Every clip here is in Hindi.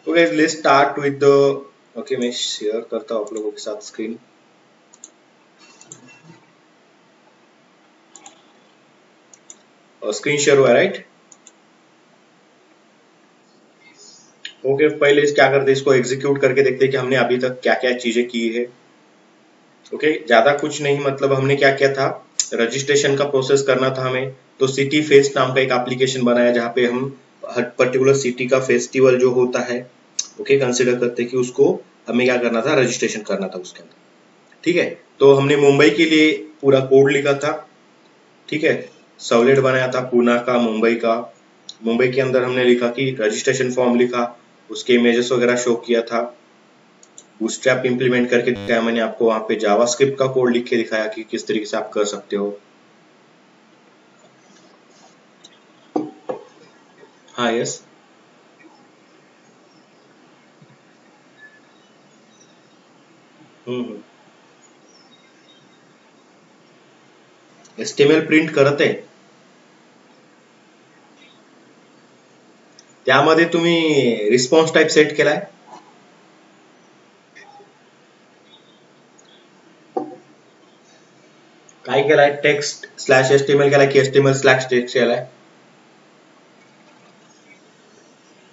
तो guys let's start with the okay, मैं शेयर करता हूँ आप लोगों के साथ स्क्रीन। और स्क्रीन शेयर हुआ राइट? ओके, पहले क्या करते हैं, इसको एग्जीक्यूट करके देखते हैं कि हमने अभी तक क्या क्या चीजें की है। ओके, ज्यादा कुछ नहीं, मतलब हमने क्या किया था, रजिस्ट्रेशन का प्रोसेस करना था हमें। तो सिटी फेस्ट नाम का एक एप्लीकेशन बनाया जहाँ पे हम हर पर्टिकुलर सिटी का फेस्टिवल जो होता है, ओके, कंसिडर करते हैं कि उसको हमें क्या करना था, रजिस्ट्रेशन करना था उसके अंदर। ठीक है, तो हमने मुंबई के लिए पूरा कोड लिखा था। ठीक है, सर्वलेट बनाया था पूना का, मुंबई का। मुंबई के अंदर हमने लिखा कि रजिस्ट्रेशन फॉर्म लिखा, उसके इमेजेस वगैरह शो किया था। बूटस्ट्रैप इंप्लीमेंट करके दिखाया मैंने आपको, वहां पे जावास्क्रिप्ट का कोड लिख के दिखाया कि किस तरीके से आप कर सकते हो। हाँ, यस। हम्म। HTML प्रिंट करत आहे, त्यामध्ये तुम्ही रिस्पॉन्स टाइप सेट केलाय? काय केलाय? टेक्स्ट स्लॅश HTML केलाय की HTML स्लॅश टेक्स्ट केलाय?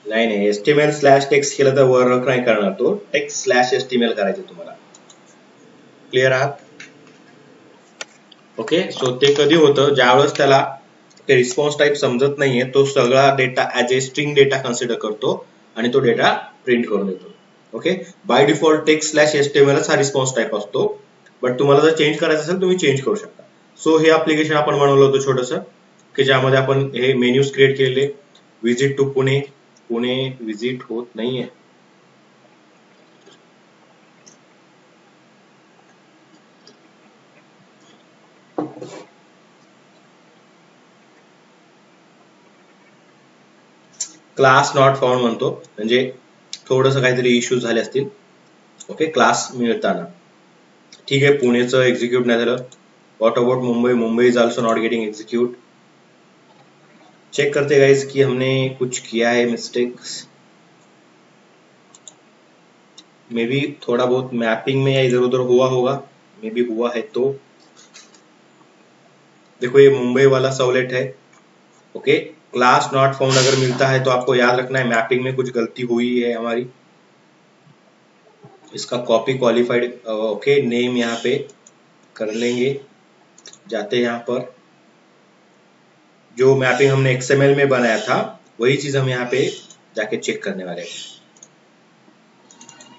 नाही नाही, HTML स्लॅश टेक्स्ट केलं तर वर्क नाही करणार, तो टेक्स्ट स्लॅश HTML करायचं तुम्हाला। क्लिअर आहात? ओके, सो ते कधी होतं, ज्यावेळेस त्याला ते रिस्पॉन्स टाइप समजत नाहीये, तो सगळा data as a string data consider करतो आणि तो डेटा प्रिंट करून देतो। Okay, by default text slash HTML हा रिस्पॉन्स टाइप असतो, बट तुम्हाला जर चेंज करायचं असेल तुम्ही चेंज करू शकता। सो हे ऍप्लिकेशन आपण बनवलं होतं छोटस, की ज्यामध्ये आपण हे मेन्यूज क्रिएट केलेले। Visit to Pune, Pune visit होत नाहीये। क्लास नॉट फाउंड म्हणतो, म्हणजे थोडस काहीतरी इश्यूज झाले असतील। ओके, क्लास मिळताना। ठीक आहे, पुणेचं एक्झिक्यूट नाही झालं। What about Mumbai? Mumbai is also not getting execute. Check करते गाइस कि हमने कुछ किया है मिस्टेक्स। मे बी थोड़ा बहुत मैपिंग में या इधर उधर हुआ होगा, मे बी हुआ है तो। देखो ये मुंबई वाला सवलेट है। ओके, क्लास नॉट फाउंड अगर मिलता है तो आपको याद रखना है मैपिंग में कुछ गलती हुई है हमारी। इसका कॉपी क्वालिफाइड, ओके, नेम यहाँ पे कर लेंगे। जाते यहाँ पर जो मैपिंग हमने XML में बनाया था वही चीज हम यहाँ पे जाके चेक करने वाले हैं।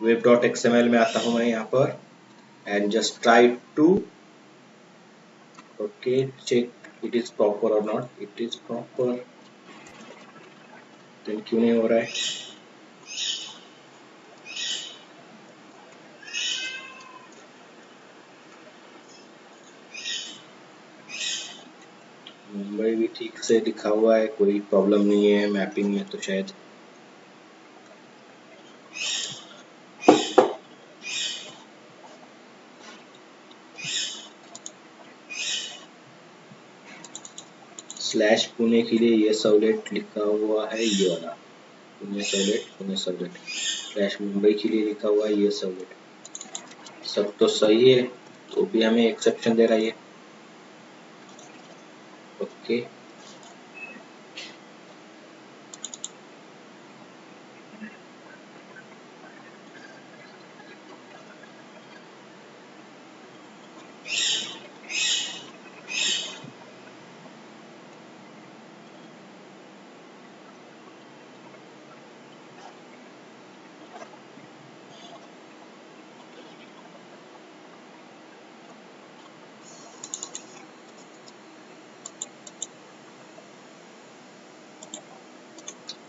web.xml में आता हूं मैं यहाँ पर, and just try to okay check it is proper और not. It is proper, then क्यों नहीं हो रहा है? मुंबई भी ठीक से लिखा हुआ है, कोई प्रॉब्लम नहीं है मैपिंग में तो शायद। स्लैश पुणे के लिए ये सवलेट लिखा हुआ है, ये वाला Pune servlet, Pune servlet. Slash Mumbai के लिए लिखा हुआ है ये सवलेट। सब तो सही है, तो भी हमें एक्सेप्शन दे रहा है ये। ओके,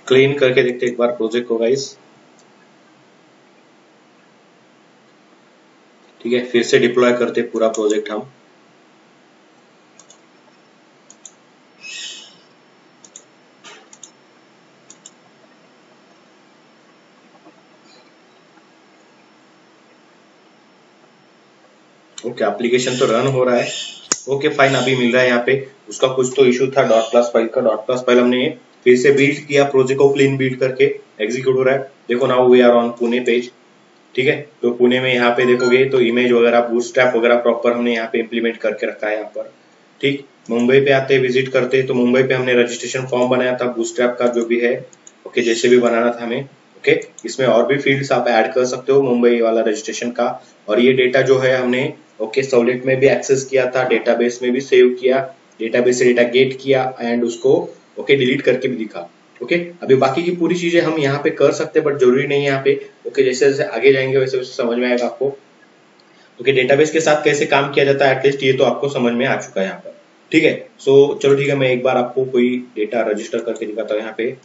क्लीन करके देखते एक बार प्रोजेक्ट को गाइस। ठीक है, फिर से डिप्लॉय करते पूरा प्रोजेक्ट हम। ओके, एप्लीकेशन तो रन हो रहा है। ओके फाइन, अभी मिल रहा है यहाँ पे। उसका कुछ तो इशू था डॉट क्लास फाइल का। डॉट क्लास फाइल हमने फिर से बिल्ड किया, प्रोजेक्ट को क्लीन बिल्ड करके एग्जीक्यूट हो रहा है। देखो now we are on Pune page, ठीक है। तो पुणे में यहाँ पे देखोगे तो इमेज वगैरह बूटस्ट्रैप वगैरह प्रॉपर हमने यहाँ पे इम्प्लीमेंट करके रखा है यहाँ पर, ठीक। मुंबई पे आते विजिट करते तो मुंबई पे हमने रजिस्ट्रेशन फॉर्म बनाया था बूटस्ट्रैप का जो भी है, ओके, जैसे भी बनाना था हमें, ओके। इसमें और भी फील्ड्स आप ऐड कर सकते हो मुंबई वाला रजिस्ट्रेशन का। और ये डेटा जो है हमने, ओके, सॉलिड में भी एक्सेस किया था, डेटाबेस में भी सेव किया, डेटाबेस से डेटा गेट किया एंड उसको, ओके, डिलीट करके भी दिखा, ओके। अभी बाकी की पूरी चीजें हम यहाँ पे कर सकते हैं बट जरूरी नहीं है यहाँ पे, ओके। जैसे जैसे आगे जाएंगे वैसे वैसे समझ में आएगा आपको, ओके। डेटाबेस के साथ कैसे काम किया जाता है एटलीस्ट ये तो आपको समझ में आ चुका है यहाँ पर, ठीक है। सो चलो ठीक है, मैं एक बार आपको कोई डेटा रजिस्टर करके दिखाता हूँ यहाँ पे।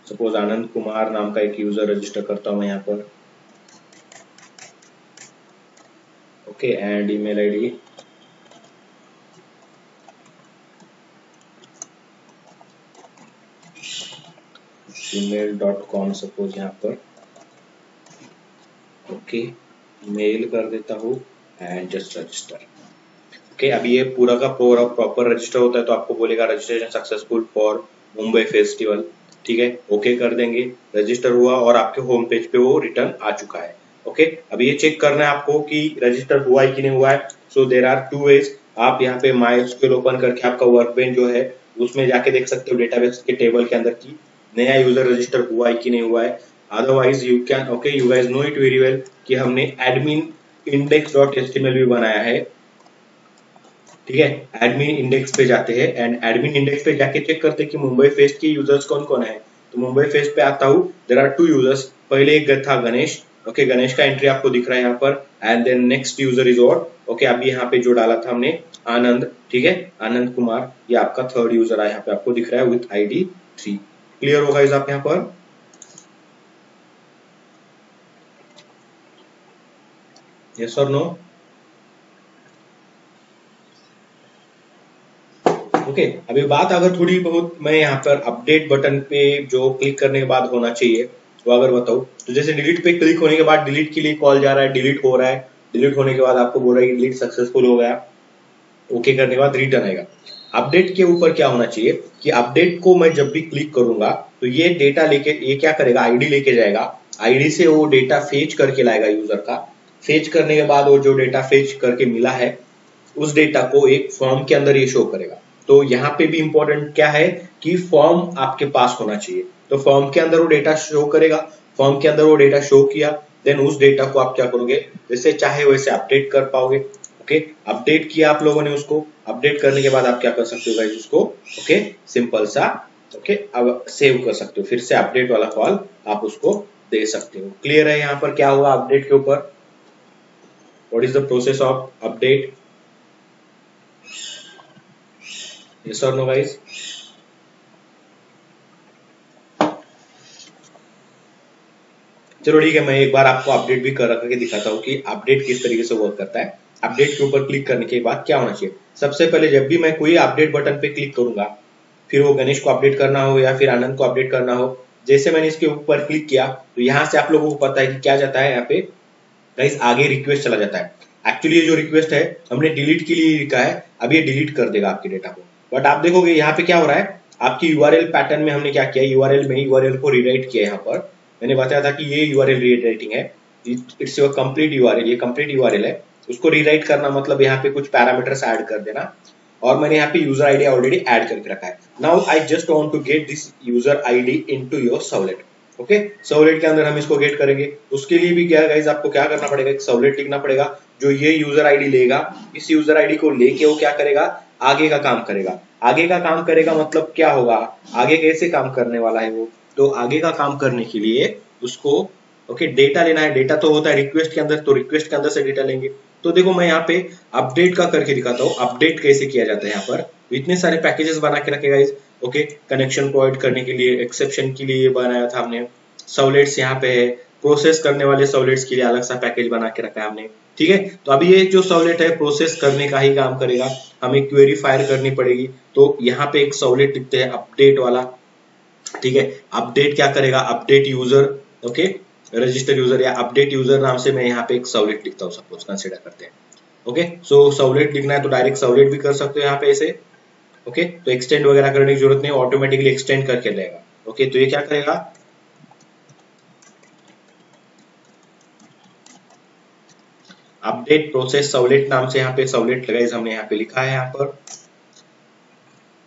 सपोज आनंद कुमार नाम का एक यूजर रजिस्टर करता हूँ मैं यहाँ पर, okay, and email ID gmail.com suppose यहाँ पर, ओके, मेल कर देता हूँ एंड जस्ट रजिस्टर, ओके। अभी ये पूरा का पूरा प्रॉपर रजिस्टर होता है तो आपको बोलेगा registration successful for Mumbai festival, ठीक है, ओके कर देंगे, रजिस्टर हुआ और आपके होम पेज पे वो रिटर्न आ चुका है, ओके। अभी ये चेक करना है आपको कि रजिस्टर हुआ है कि नहीं हुआ है। सो देर आर टू वेज, आप यहाँ पे माइस्क्यूएल ओपन करके आपका वर्कबेंच जो है उसमें जाके देख सकते हो डेटाबेस के टेबल के अंदर की नया यूजर रजिस्टर हुआ है कि नहीं हुआ है। Otherwise you can, okay, you guys know it very well कि हमने एडमिन index.html भी बनाया है, ठीक है। एडमिन इंडेक्स पे जाते हैं एंड एडमिन इंडेक्स पे जाके चेक करते हैं कि मुंबई फेस्ट के यूजर्स कौन कौन है। तो मुंबई फेस्ट पे आता हूँ, देर आर टू यूजर्स, पहले एक था गणेश, ओके, गणेश का एंट्री आपको दिख रहा है यहाँ पर and then next user is और, ओके, अभी यहाँ पे जो डाला था हमने आनंद, ठीक है, आनंद कुमार, ये आपका थर्ड यूजर है यहाँ पे आपको दिख रहा है विथ ID 3। क्लियर होगा इस आप यहाँ पर, यस और नो, ओके। अभी बात अगर थोड़ी बहुत मैं यहाँ पर अपडेट बटन पे जो क्लिक करने के बाद होना चाहिए वो अगर बताऊं तो जैसे डिलीट पे क्लिक होने के बाद डिलीट के लिए कॉल जा रहा है, डिलीट हो रहा है, डिलीट होने के बाद आपको बोल रहा है कि डिलीट सक्सेसफुल हो गया, ओके करने के बाद रिटर्न आएगा। अपडेट के ऊपर क्या होना चाहिए कि अपडेट को मैं जब भी क्लिक करूंगा तो ये डेटा लेके, ये क्या करेगा, आईडी लेके जाएगा, आईडी से वो डेटा फेच करके लाएगा यूजर का, फेच करने के बाद वो जो डेटा फेच करके मिला है उस डेटा को एक फॉर्म के अंदर ये शो करेगा। तो यहाँ पे भी इंपॉर्टेंट क्या है कि फॉर्म आपके पास होना चाहिए, तो फॉर्म के अंदर वो डेटा शो करेगा, फॉर्म के अंदर वो डेटा शो किया, देन उस डेटा को आप क्या करोगे, जैसे चाहे वैसे अपडेट कर पाओगे, ओके। अपडेट किया आप लोगों ने, उसको अपडेट करने के बाद आप क्या कर सकते हो गाइस, उसको, ओके, सिंपल सा, ओके, अब सेव कर सकते हो, फिर से अपडेट वाला कॉल आप उसको दे सकते हो। क्लियर है यहाँ पर क्या होगा अपडेट के ऊपर, what is the process of update, yes or no guys? चलो ठीक है, मैं एक बार आपको अपडेट भी कर करके दिखाता हूँ कि अपडेट किस तरीके से वर्क करता है। अपडेट के ऊपर क्लिक करने के बाद क्या होना चाहिए, सबसे पहले जब भी मैं कोई अपडेट बटन पे क्लिक करूंगा, फिर वो गणेश को अपडेट करना हो या फिर आनंद को अपडेट करना हो, जैसे मैंने इसके ऊपर क्लिक किया तो यहाँ से आप लोगों को पता है कि क्या जाता है यहाँ पे गाइस, आगे रिक्वेस्ट चला जाता है। एक्चुअली ये जो रिक्वेस्ट है हमने डिलीट के लिए लिखा है, अब ये डिलीट कर देगा आपके डेटा को, बट आप देखोगे यहाँ पे क्या हो रहा है, आपकी यूआरएल पैटर्न में हमने क्या किया, यूआरएल में यूआरएल को रीराइट किया। यहाँ पर मैंने बताया था कि ये यूआरएल रीराइटिंग है, इट्स योर कंप्लीट यूआरएल, ये कंप्लीट यूआरएल है, उसको रीराइट करना मतलब यहाँ पे कुछ पैरामीटर्स ऐड कर देना, और मैंने यहाँ पे यूजर आईडी ऑलरेडी ऐड करके रखा है। Now I just want to get this user ID into your servlet, okay. Servlet के अंदर हम इसको गेट करेंगे, उसके लिए भी क्या गाइस आपको क्या करना पड़ेगा, एक सर्वलेट लिखना पड़ेगा जो ये यूजर आईडी लेगा, इस यूजर आईडी को लेके वो क्या करेगा, आगे का काम करेगा। आगे का काम करेगा मतलब क्या होगा, आगे कैसे काम करने वाला है वो, तो आगे का काम करने के लिए उसको, ओके, डेटा लेना है। डेटा तो होता है रिक्वेस्ट के अंदर, तो रिक्वेस्ट के अंदर से डेटा लेंगे। तो देखो मैं यहाँ पे अपडेट का करके दिखाता हूँ, अपडेट कैसे किया जाता है। यहाँ पर इतने सारे पैकेजेस बना के रखे गाइस, ओके, कनेक्शन प्रोवाइड करने के लिए, एक्सेप्शन के लिए बनाया था हमने, सर्वलेट्स यहाँ पे है, प्रोसेस करने वाले सर्वलेट्स के लिए अलग सा पैकेज बना के रखा है हमने, ठीक है। तो अभी ये जो सर्वलेट है प्रोसेस करने का ही काम करेगा, हमें क्वेरी फायर करनी पड़ेगी, तो यहाँ पे एक सर्वलेट लिखते हैं अपडेट वाला, ठीक है। अपडेट क्या करेगा, update user, okay, register user या अपडेट यूजर नाम से मैं यहाँ पे एक सर्वलेट लिखता हूँ, सपोज कंसिडर करते हैं, ओके। सो सर्वलेट लिखना है तो डायरेक्ट सर्वलेट भी कर सकते हो यहाँ पे ऐसे, ओके, तो एक्सटेंड वगैरह करने की जरूरत नहीं, ऑटोमेटिकली एक्सटेंड करके लेगा। ओके, तो ये क्या करेगा, अपडेट प्रोसेस सर्वलेट नाम से, यहाँ पे सर्वलेट गाइस हमने यहाँ पे लिखा है, यहाँ पर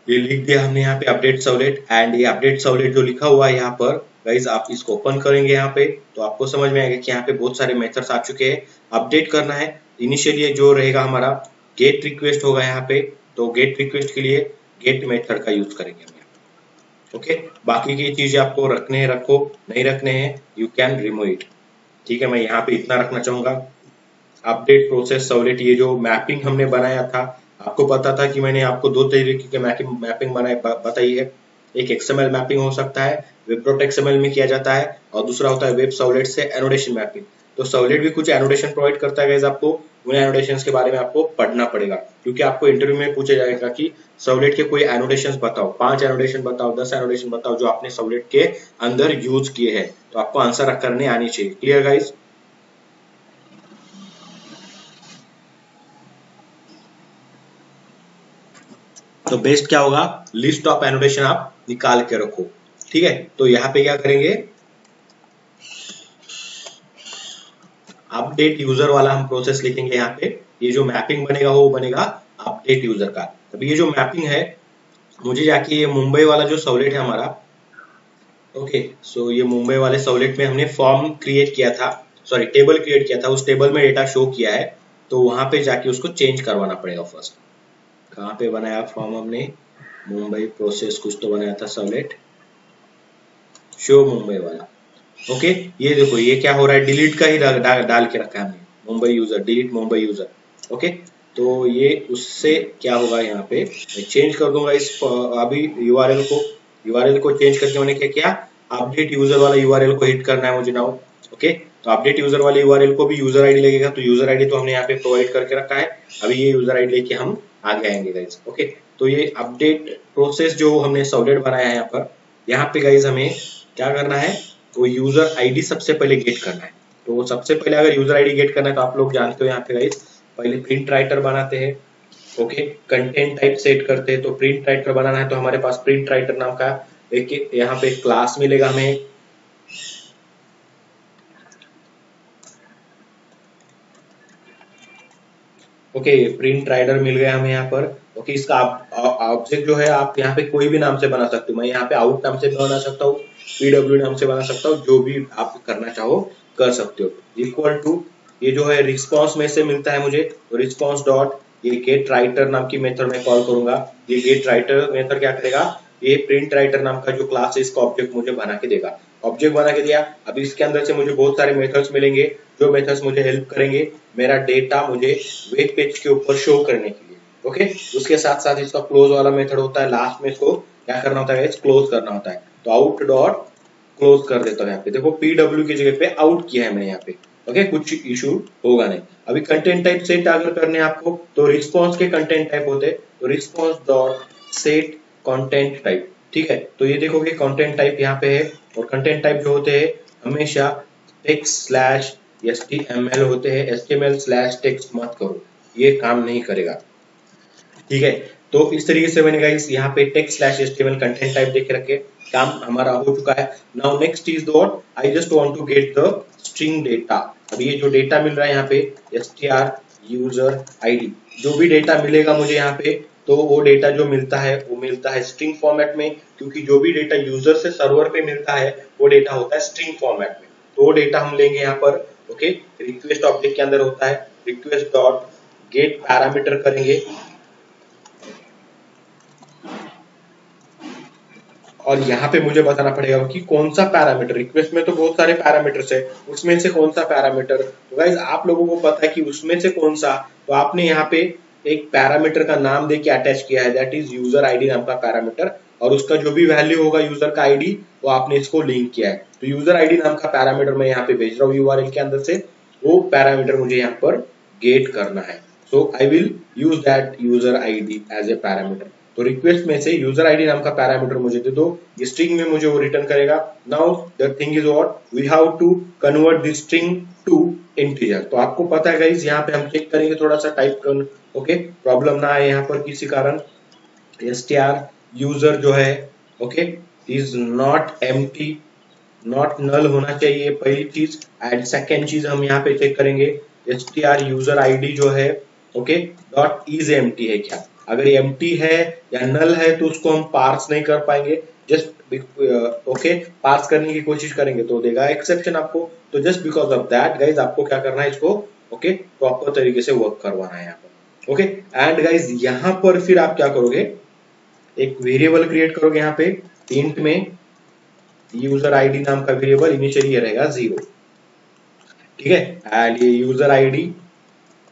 ये लिख दिया हमने यहाँ पे अपडेट सर्वलेट। एंड ये अपडेट सर्वलेट जो लिखा हुआ है यहाँ पर गाइस, आप इसको ओपन करेंगे यहाँ पे तो आपको समझ में आएगा कि यहाँ पे बहुत सारे मेथड्स आ चुके हैं। अपडेट करना है, इनिशियली जो रहेगा हमारा गेट रिक्वेस्ट होगा यहाँ पे, तो गेट रिक्वेस्ट के लिए गेट मेथड का यूज करेंगे हम। ओके, बाकी की चीजें आपको रखने हैं रखो, नहीं रखने हैं यू कैन रिमूव इट। ठीक है, मैं यहाँ पे इतना रखना चाहूंगा। अपडेट प्रोसेस सर्वलेट, ये जो मैपिंग हमने बनाया था, आपको पता था कि मैंने आपको दो तरीके की मैपिंग बताई है। एक एक्सएमएल मैपिंग हो सकता है, वेब.एक्सएमएल में किया जाता है, और दूसरा होता है वेब सर्वलेट से एनोटेशन मैपिंग। तो सर्वलेट भी कुछ एनोटेशन प्रोवाइड करता है गाइस, आपको उन एनोटेशंस के बारे में आपको पढ़ना पड़ेगा, क्योंकि आपको इंटरव्यू में पूछा जाएगा कि सर्वलेट के कोई एनोटेशंस बताओ, 5 एनोटेशन बताओ, 10 एनोटेशन बताओ जो आपने सर्वलेट के अंदर यूज किए हैं, तो आपको आंसर करने आनी चाहिए। Clear guys? तो बेस्ट क्या होगा, लिस्ट ऑफ एनोटेशन आप निकाल के रखो। ठीक है, तो यहाँ पे क्या करेंगे, अपडेट यूजर वाला हम प्रोसेस लिखेंगे यहाँ पे। ये जो मैपिंग बनेगा वो बनेगा अपडेट यूजर का। अभी ये जो मैपिंग है, मुझे जाके ये मुंबई वाला जो सर्वलेट है हमारा, ओके, सो ये मुंबई वाले सर्वलेट में हमने फॉर्म क्रिएट किया था, सॉरी टेबल क्रिएट किया था, उस टेबल में डेटा शो किया है, तो वहां पे जाके उसको चेंज करवाना पड़ेगा फर्स्ट। कहाँ पे बनाया फॉर्म हमने, मुंबई प्रोसेस कुछ तो बनाया था सर्वलेट, शो मुंबई वाला। ओके, ये देखो ये क्या हो रहा है, डिलीट का ही डाल के रखा है हमने, Mumbai user, delete Mumbai user. Okay, तो ये उससे क्या होगा, यहाँ पे मैं चेंज कर दूंगा इस अभी यूआरएल को चेंज करके मैंने क्या किया, अपडेट यूजर वाला यूआरएल को हिट करना है मुझे नाउ। ओके, तो अपडेट यूजर वाले यूआरएल को भी यूजर आईडी लगेगा, तो यूजर आईडी तो हमने यहाँ पे प्रोवाइड करके रखा है, अभी ये यूजर आईडी लेके हम आगे आएंगे गाइज। ओके, तो ये अपडेट प्रोसेस जो हमने सर्वलेट बनाया है यहाँ पे गाइज हमें क्या करना है, तो यूजर आईडी सबसे पहले गेट करना है। तो सबसे पहले अगर यूजर आईडी गेट करना है तो आप लोग जानते हो यहाँ पे गाइस, पहले प्रिंट राइटर बनाते हैं। ओके, कंटेंट टाइप सेट करते हैं, तो प्रिंट राइटर बनाना है तो हमारे पास प्रिंट राइटर नाम का एक यहाँ पे क्लास मिलेगा हमें। ओके, प्रिंट राइटर मिल गया हमें यहाँ पर। ओके, इसका ऑब्जेक्ट जो है आप यहाँ पे कोई भी नाम से बना सकते हो, मैं यहाँ पे आउट नाम से बना सकता हूँ, पीडब्ल्यू नाम से बना सकता हूँ, जो भी आप करना चाहो कर सकते हो। इक्वल टू ये जो है रिस्पॉन्स में से मिलता है मुझे, तो रिस्पॉन्स डॉट ये गेट राइटर नाम की मेथड में कॉल करूंगा। ये गेट राइटर मेथड क्या करेगा, ये प्रिंट राइटर नाम का जो क्लास है इसका ऑब्जेक्ट मुझे बना के देगा। ऑब्जेक्ट बना के दिया, अभी इसके अंदर से मुझे बहुत सारे मेथड्स मिलेंगे, जो मेथड्स मुझे हेल्प करेंगे मेरा डेटा मुझे वेब पेज के ऊपर शो करने के लिए। ओके, उसके साथ साथ इसका क्लोज वाला मेथड होता है, लास्ट में इसको क्या करना होता है, क्लोज करना होता है। तो आउट डॉट क्लोज कर देता हूँ यहाँ पे, देखो पीडब्ल्यू की जगह पे आउट किया है मैंने यहाँ पे। ओके, कुछ इशू होगा नहीं। अभी कंटेंट टाइप सेट अगर करने आपको, तो रिस्पॉन्स के कंटेंट टाइप होते हैं, तो response dot set content type. ठीक है, तो ये देखोगे कंटेंट टाइप यहाँ पे है, और कंटेंट टाइप जो होते हैं हमेशा टेक्स्ट/html होते हैं, html/टेक्स्ट मत करो, ये काम नहीं करेगा। ठीक है, तो इस तरीके से मैंने गाइस यहाँ पे टेक्स्ट/html कंटेंट टाइप देख रखे, काम हमारा हो चुका है। Now next is what, I just want to get the string data. अब ये जो डेटा मिल रहा है यहाँ पे str यूजर आईडी, जो भी डेटा मिलेगा मुझे यहाँ पे, तो वो डेटा जो मिलता है वो मिलता है स्ट्रिंग फॉर्मेट में, क्योंकि जो भी डेटा यूजर से सर्वर पे मिलता है वो डेटा होता है स्ट्रिंग फॉर्मेट में। तो वो डेटा हम लेंगे यहाँ पर। ओके, रिक्वेस्ट ऑब्जेक्ट के अंदर होता है, रिक्वेस्ट डॉट गेट पैरामीटर करेंगे, और यहाँ पे मुझे बताना पड़ेगा कि कौन सा पैरामीटर, रिक्वेस्ट में तो बहुत सारे पैरामीटर्स है, उसमें से कौन सा पैरामीटर। तो गाइज आप लोगों को पता है कि उसमें से कौन सा, तो आपने यहाँ पे एक पैरामीटर का नाम दे के अटैच किया है, दैट इज यूजर आईडी नाम का पैरामीटर, और उसका जो भी वैल्यू होगा यूजर का आईडी वो आपने इसको लिंक किया है। तो यूजर आईडी नाम का पैरामीटर मैं यहाँ पे भेज रहा हूँ यूआरएल के अंदर से, वो पैरामीटर मुझे यहाँ पर गेट करना है। So I will use that user ID as a parameter. तो रिक्वेस्ट में से यूजर आईडी नाम का पैरामीटर मुझे दे दो, स्ट्रिंग में मुझे वो रिटर्न करेगा। Now the thing is what, we have to convert this string to integer. तो आपको पता है गाइस, यहाँ पे हम चेक करेंगे थोड़ा सा टाइप कर, ओके, प्रॉब्लम ना आए यहाँ पर किसी कारण। str यूजर जो है okay is not empty, not null होना चाहिए पहली चीज। एंड सेकेंड चीज हम यहाँ पे चेक करेंगे str यूजर आईडी जो है ओके डॉट इज एम्प्टी है क्या। अगर एम्प्टी है या नल है तो उसको हम पार्स नहीं कर पाएंगे। जस्ट ओके पार्स करने की कोशिश करेंगे तो देगा एक्सेप्शन आपको। तो just because of that guys आपको क्या करना है, इसको ओके प्रॉपर तरीके से वर्क करवाना है यहाँ पर ओके। एंड गाइज यहाँ पर फिर आप क्या करोगे, एक वेरिएबल क्रिएट करोगे यहाँ पे इंट में यूजर आईडी नाम का वेरिएबल, इनिशियली ये रहेगा 0 ठीक है। एंड ये यूजर आईडी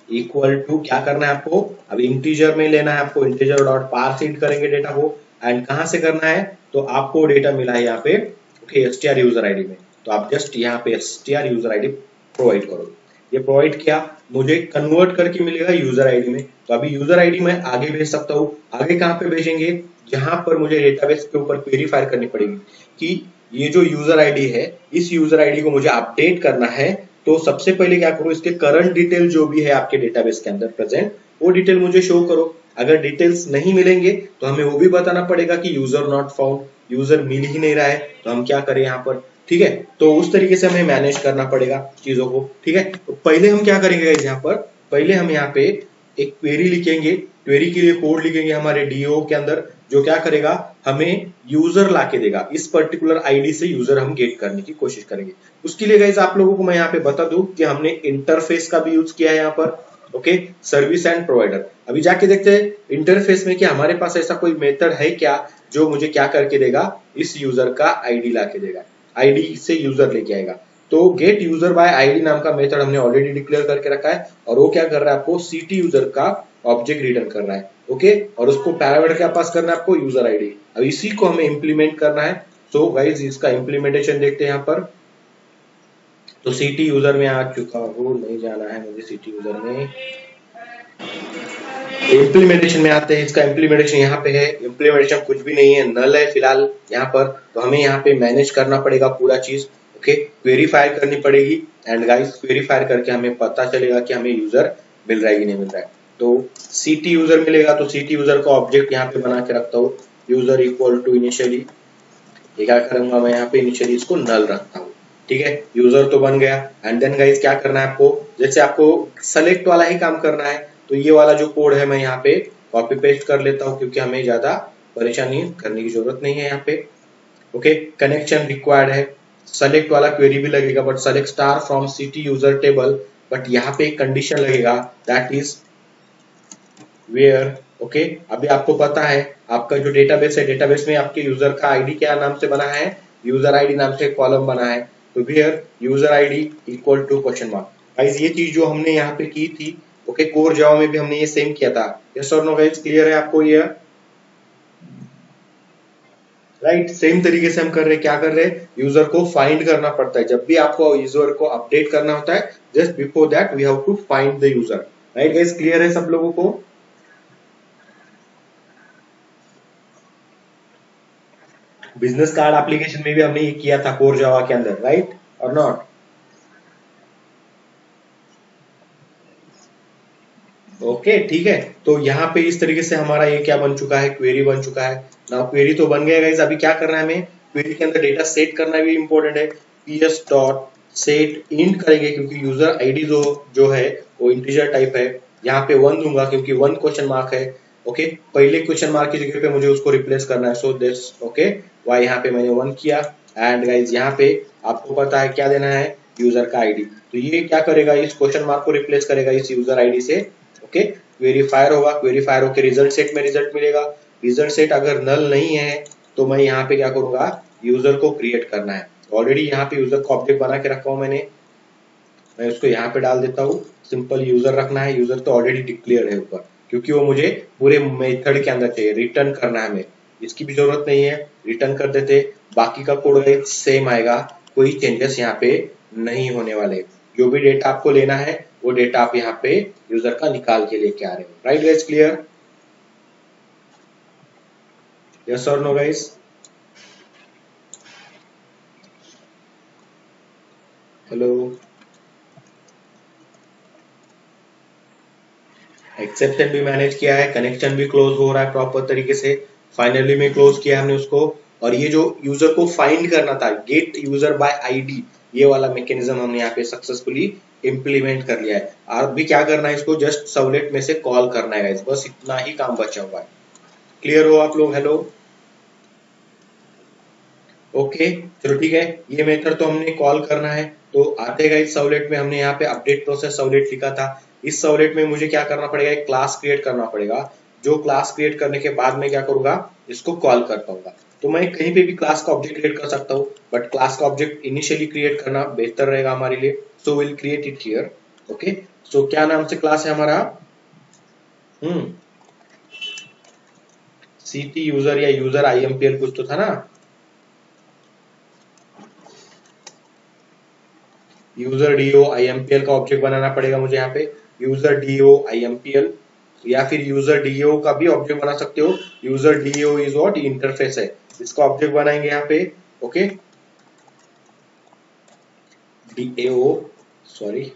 इक्वल टू क्या करना है आपको, अब इंटीजर में लेना है आपको, इंटीजर डॉट पार्स इट करेंगे डेटा को। एंड कहां से करना है, तो आपको डेटा मिला है यहाँ पे ओके एसटीआर यूजर आईडी में, तो आप जस्ट यहाँ पे एसटीआर यूजर आईडी प्रोवाइड करो। ये प्रोवाइड किया, मुझे कन्वर्ट करके मिलेगा यूजर आईडी में, तो अभी यूजर आईडी में आगे भेज सकता हूँ। आगे कहाँ पे भेजेंगे, जहां पर मुझे डेटाबेस के ऊपर वेरीफाई करनी पड़ेगी कि ये जो यूजर आईडी है इस यूजर आईडी को मुझे अपडेट करना है। तो सबसे पहले क्या करो, इसके करंट डिटेल जो भी है आपके डेटाबेस के अंदर प्रेजेंट वो डिटेल मुझे शो करो। अगर डिटेल्स नहीं मिलेंगे तो हमें वो भी बताना पड़ेगा कि यूजर नॉट फाउंड, यूजर मिल ही नहीं रहा है, तो हम क्या करें यहाँ पर ठीक है। तो उस तरीके से हमें मैनेज करना पड़ेगा चीजों को ठीक है। तो पहले हम क्या करेंगे यहाँ पर, पहले हम यहाँ पे एक क्वेरी लिखेंगे, क्वेरी के लिए कोड लिखेंगे हमारे डीओ के अंदर, जो क्या करेगा हमें यूजर लाके देगा, इस पर्टिकुलर आईडी से यूजर हम गेट करने की कोशिश करेंगे। उसके लिए गाइस आप लोगों को मैं यहाँ पे बता दूं कि हमने इंटरफेस का भी यूज किया है यहाँ पर ओके, सर्विस एंड प्रोवाइडर। अभी जाके देखते हैं इंटरफेस में कि हमारे पास ऐसा कोई मेथड है क्या जो मुझे क्या करके देगा, इस यूजर का आईडी लाके देगा, आईडी से यूजर लेके आएगा। तो गेट यूजर बाय आईडी नाम का मेथड हमने ऑलरेडी डिक्लेयर करके रखा है, और वो क्या कर रहा है आपको सीटी यूजर का ऑब्जेक्ट रिटर्न कर रहा है ओके। और उसको पैरामीटर क्या पास करना है आपको, यूजर आईडी। अब इसी को हमें इंप्लीमेंट करना है। तो गाइज इसका इंप्लीमेंटेशन देखते हैं यहाँ पर। तो सिटी यूजर में आ चुका हूँ, नहीं जाना है मुझे सिटी यूजर में, इम्प्लीमेंटेशन में आते हैं। इसका इम्प्लीमेंटेशन यहाँ पे है, इम्प्लीमेंटेशन कुछ भी नहीं है, नल है फिलहाल यहाँ पर। तो हमें यहाँ पे मैनेज करना पड़ेगा पूरा चीज ओके, वेरीफाई करनी पड़ेगी। एंड गाइस वेरीफाई करके हमें पता चलेगा कि हमें यूजर मिल रहा है कि नहीं मिल रहा है। तो सीटी यूजर मिलेगा, तो सीटी यूजर का ऑब्जेक्ट यहाँ पे बना के रखता हूँ, यूजर इक्वल टू इनिशियली, ये क्या करूंगा मैं यहाँ पे इनिशियली इसको नल रखता हूँ ठीक है। यूजर तो बन गया। एंड देन गाइस क्या करना है आपको, जैसे आपको सेलेक्ट वाला ही काम करना है, तो ये वाला जो कोड है मैं यहाँ पे कॉपी पेस्ट कर लेता हूँ, क्योंकि हमें ज्यादा परेशानी करने की जरूरत नहीं है यहाँ पे ओके। कनेक्शन रिक्वायर्ड है, सेलेक्ट वाला क्वेरी भी लगेगा, but select star from city user table, but यहाँ पे एक कंडीशन लगेगा दैट इज वेयर ओके। अभी आपको पता है आपका जो डेटाबेस है, डेटाबेस में आपके यूजर का आईडी क्या नाम से बना है, यूजर आईडी नाम से कॉलम बना है। तो where user ID equal to question mark. Guys ये चीज जो हमने यहाँ पे की थी ओके, कोर जावा में भी हमने ये सेम किया था। यस और नो गाइस, क्लियर है आपको ये राइट। सेम तरीके से हम कर रहे, क्या कर रहे हैं, यूजर को फाइंड करना पड़ता है। जब भी आपको यूजर को अपडेट करना होता है, just before that we have to find the user. Right guys, clear है सब लोगों को। बिजनेस कार्ड एप्लीकेशन में भी हमने ये किया था कोर जावा के अंदर, राइट और नॉट। ओके ठीक है। तो यहाँ पे इस तरीके से हमारा ये क्या बन चुका है, क्वेरी बन चुका है ना। क्वेरी तो बन गया गाइस, अभी क्या करना है हमें, क्वेरी के अंदर डेटा सेट करना भी इंपॉर्टेंट है। पीएस डॉट सेट इंट करेंगे, क्योंकि यूजर आईडी जो है वो इंटीजर टाइप है। यहाँ पे 1 दूंगा क्योंकि 1 क्वेश्चन मार्क है ओके। पहले क्वेश्चन मार्क की जगह पे मुझे उसको रिप्लेस करना है, सो दिस ओके वाई यहाँ पे मैंने 1 किया। एंड गाइज यहाँ पे आपको पता है क्या देना है, यूजर का आईडी। तो ये क्या करेगा, इस क्वेश्चन मार्क को रिप्लेस करेगा इस यूजर आईडी से ओके। क्वेरी फायर होगा, क्वेरी फायर होकर रिजल्ट सेट में रिजल्ट मिलेगा। रिजल्ट सेट अगर नल नहीं है तो मैं यहाँ पे क्या करूंगा, यूजर को क्रिएट करना है। ऑलरेडी यहाँ पे यूजर को ऑब्जेक्ट बना के रखा हूं मैंने, मैं उसको यहाँ पे डाल देता हूँ। सिंपल यूजर रखना है, यूजर तो ऑलरेडी डिक्लेयर है ऊपर, क्योंकि वो मुझे पूरे मेथड के अंदर चाहिए, रिटर्न करना है हमें, इसकी भी जरूरत नहीं है, रिटर्न कर देते। बाकी का कोड सेम आएगा, कोई चेंजेस यहाँ पे नहीं होने वाले। जो भी डेटा आपको लेना है वो डेटा आप यहाँ पे यूजर का निकाल के लेके आ रहे हो। राइट गाइस, क्लियर, यस और नो गाइस। हेलो एक्सेप्शन भी मैनेज किया है, कनेक्शन भी क्लोज हो रहा है प्रॉपर तरीके से, फाइनली में क्लोज किया हमने उसको। और ये जो यूजर को फाइंड करना था, गेट यूजर बाय आईडी, ये वाला मैकेनिज्म हमने यहाँ पे सक्सेसफुली इम्प्लीमेंट कर लिया है। अब भी क्या करना है, इसको जस्ट सर्वलेट में से कॉल करना है guys, बस इतना ही काम बचा हुआ है। क्लियर हो आप लोग? हेलो, ओके चलो ठीक है। ये मेथड तो हमने कॉल करना है, तो आते गए सर्वलेट में हमने यहाँ पे अपडेट प्रोसेस सर्वलेट लिखा था। इस सर्वलेट में मुझे क्या करना पड़ेगा, एक क्लास क्रिएट करना पड़ेगा। जो क्लास क्रिएट करने के बाद मैं क्या करूंगा, इसको कॉल कर पाऊंगा। तो मैं कहीं पे भी क्लास का ऑब्जेक्ट क्रिएट कर सकता हूँ, बट क्लास का ऑब्जेक्ट इनिशियली क्रिएट करना बेहतर रहेगा हमारे लिए। So will create it here. Okay, so क्या नाम से क्लास है हमारा, हम्म सीटी यूजर या यूजर आईएमपीएल कुछ तो था ना। यूजर डीओ आईएमपीएल का ऑब्जेक्ट बनाना पड़ेगा मुझे यहाँ पे, यूजर डीओ आईएमपीएल, या फिर यूजर डीओ का भी ऑब्जेक्ट बना सकते हो। User D O is what, interface है, इसका ऑब्जेक्ट बनाएंगे यहाँ पे। Okay, DAO sorry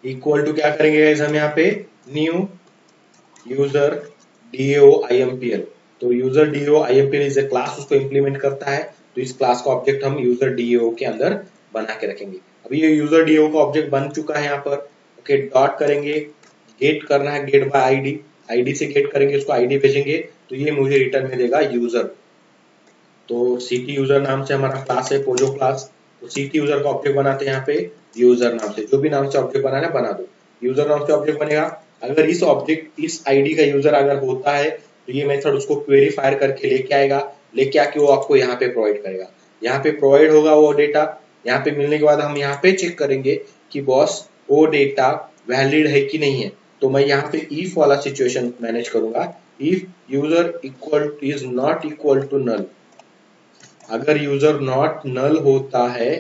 equal to क्या करेंगे guys हम यहाँ पे, न्यू यूजर डीओ आईएमपीएल। तो user DO IMPL is a class, उसको इंप्लीमेंट करता है। तो इस क्लास का ऑब्जेक्ट हम यूजर डीओ के अंदर बना के रखेंगे। अभी ये यूजर डीओ का ऑब्जेक्ट बन चुका है यहाँ पर। ओके, डॉट करेंगे, गेट करना है, गेट बाय आईडी, आईडी से गेट करेंगे, उसको आईडी भेजेंगे, तो ये मुझे रिटर्न में देगा यूजर। तो सीटी यूजर नाम से हमारा क्लास है, पोजो क्लास। तो सीटी यूजर का ऑब्जेक्ट बनाते हैं यहाँ पे यूजर नाम से, जो भी नाम से ऑब्जेक्ट बनाना है बना दो, यूजर नाम से ऑब्जेक्ट बनेगा। अगर इस ऑब्जेक्ट इस आईडी का यूजर अगर होता है, तो ये मेथड उसको क्वेरी फायर करके लेके आएगा, लेके आके वो आपको यहाँ पे प्रोवाइड करेगा। यहाँ पे प्रोवाइड होगा वो डेटा, यहाँ पे मिलने के बाद हम यहाँ पे चेक करेंगे कि बॉस वो डेटा वैलिड है कि नहीं है। तो मैं यहाँ पे इफ वाला सिचुएशन मैनेज करूंगा, if user equal is not equal to null. अगर यूजर नॉट नल होता है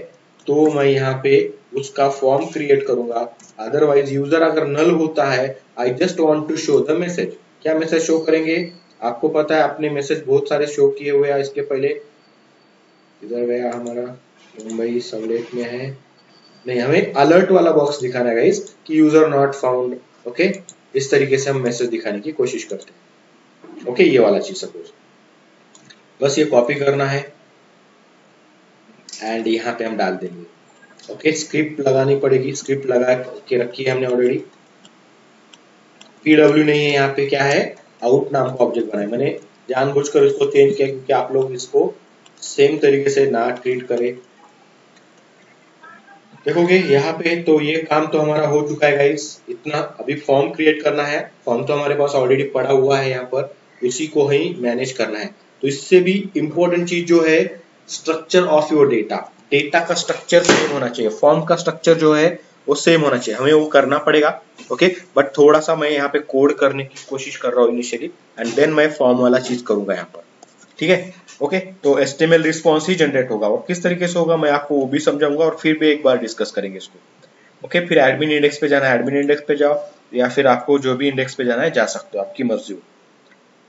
तो मैं यहाँ पे उसका फॉर्म क्रिएट करूंगा। अदरवाइज यूजर अगर नल होता है, I just want to show the message. क्या मैसेज शो करेंगे, आपको पता है आपने मैसेज बहुत सारे शो किए हुए हैं इसके पहले। इधर गया हमारा, मुंबई सबलेट में है, नहीं हमें अलर्ट वाला बॉक्स दिखाना है गाइस कि यूजर नॉट फाउंड। ओके, इस तरीके से हम मैसेज दिखाने की कोशिश करते हैं। ओके, ये वाला चीज सपोज, बस ये कॉपी करना है एंड यहाँ पे हम डाल देंगे। ओके, स्क्रिप्ट लगानी पड़ेगी, स्क्रिप्ट लगा के रखी है हमने ऑलरेडी। पीडब्ल्यू नहीं है, यहाँ पे क्या है, आउट नाम का ऑब्जेक्ट बनाया मैंने, जानबूझकर इसको चेंज किया क्योंकि आप लोग इसको सेम तरीके से ना ट्रीट करें। देखोगे यहाँ पे तो ये काम तो हमारा हो चुका है गाइस, इतना। अभी फॉर्म क्रिएट करना है, फॉर्म तो हमारे पास ऑलरेडी पड़ा हुआ है यहाँ पर, उसी को ही मैनेज करना है। तो इससे भी इंपॉर्टेंट चीज जो है, structure of your data, data का स्ट्रक्चर सेम होना चाहिए, फॉर्म का स्ट्रक्चर जो है वो सेम होना चाहिए, हमें वो करना पड़ेगा। ओके, बट थोड़ा सा मैं यहाँ पे कोड करने की कोशिश कर रहा हूँ इनिशियली, एंड देन मैं फॉर्म वाला चीज करूंगा यहाँ पर। ठीक है, ओके। तो एचटीएमएल रिस्पॉन्स ही जनरेट होगा, और किस तरीके से होगा मैं आपको वो भी समझाऊंगा, और फिर भी एक बार डिस्कस करेंगे इसको। ओके, फिर एडमिन इंडेक्स पे जाना है, एडमिन इंडेक्स पे जाओ, या फिर आपको जो भी इंडेक्स पे जाना है जा सकते हो, आपकी मर्जी हो।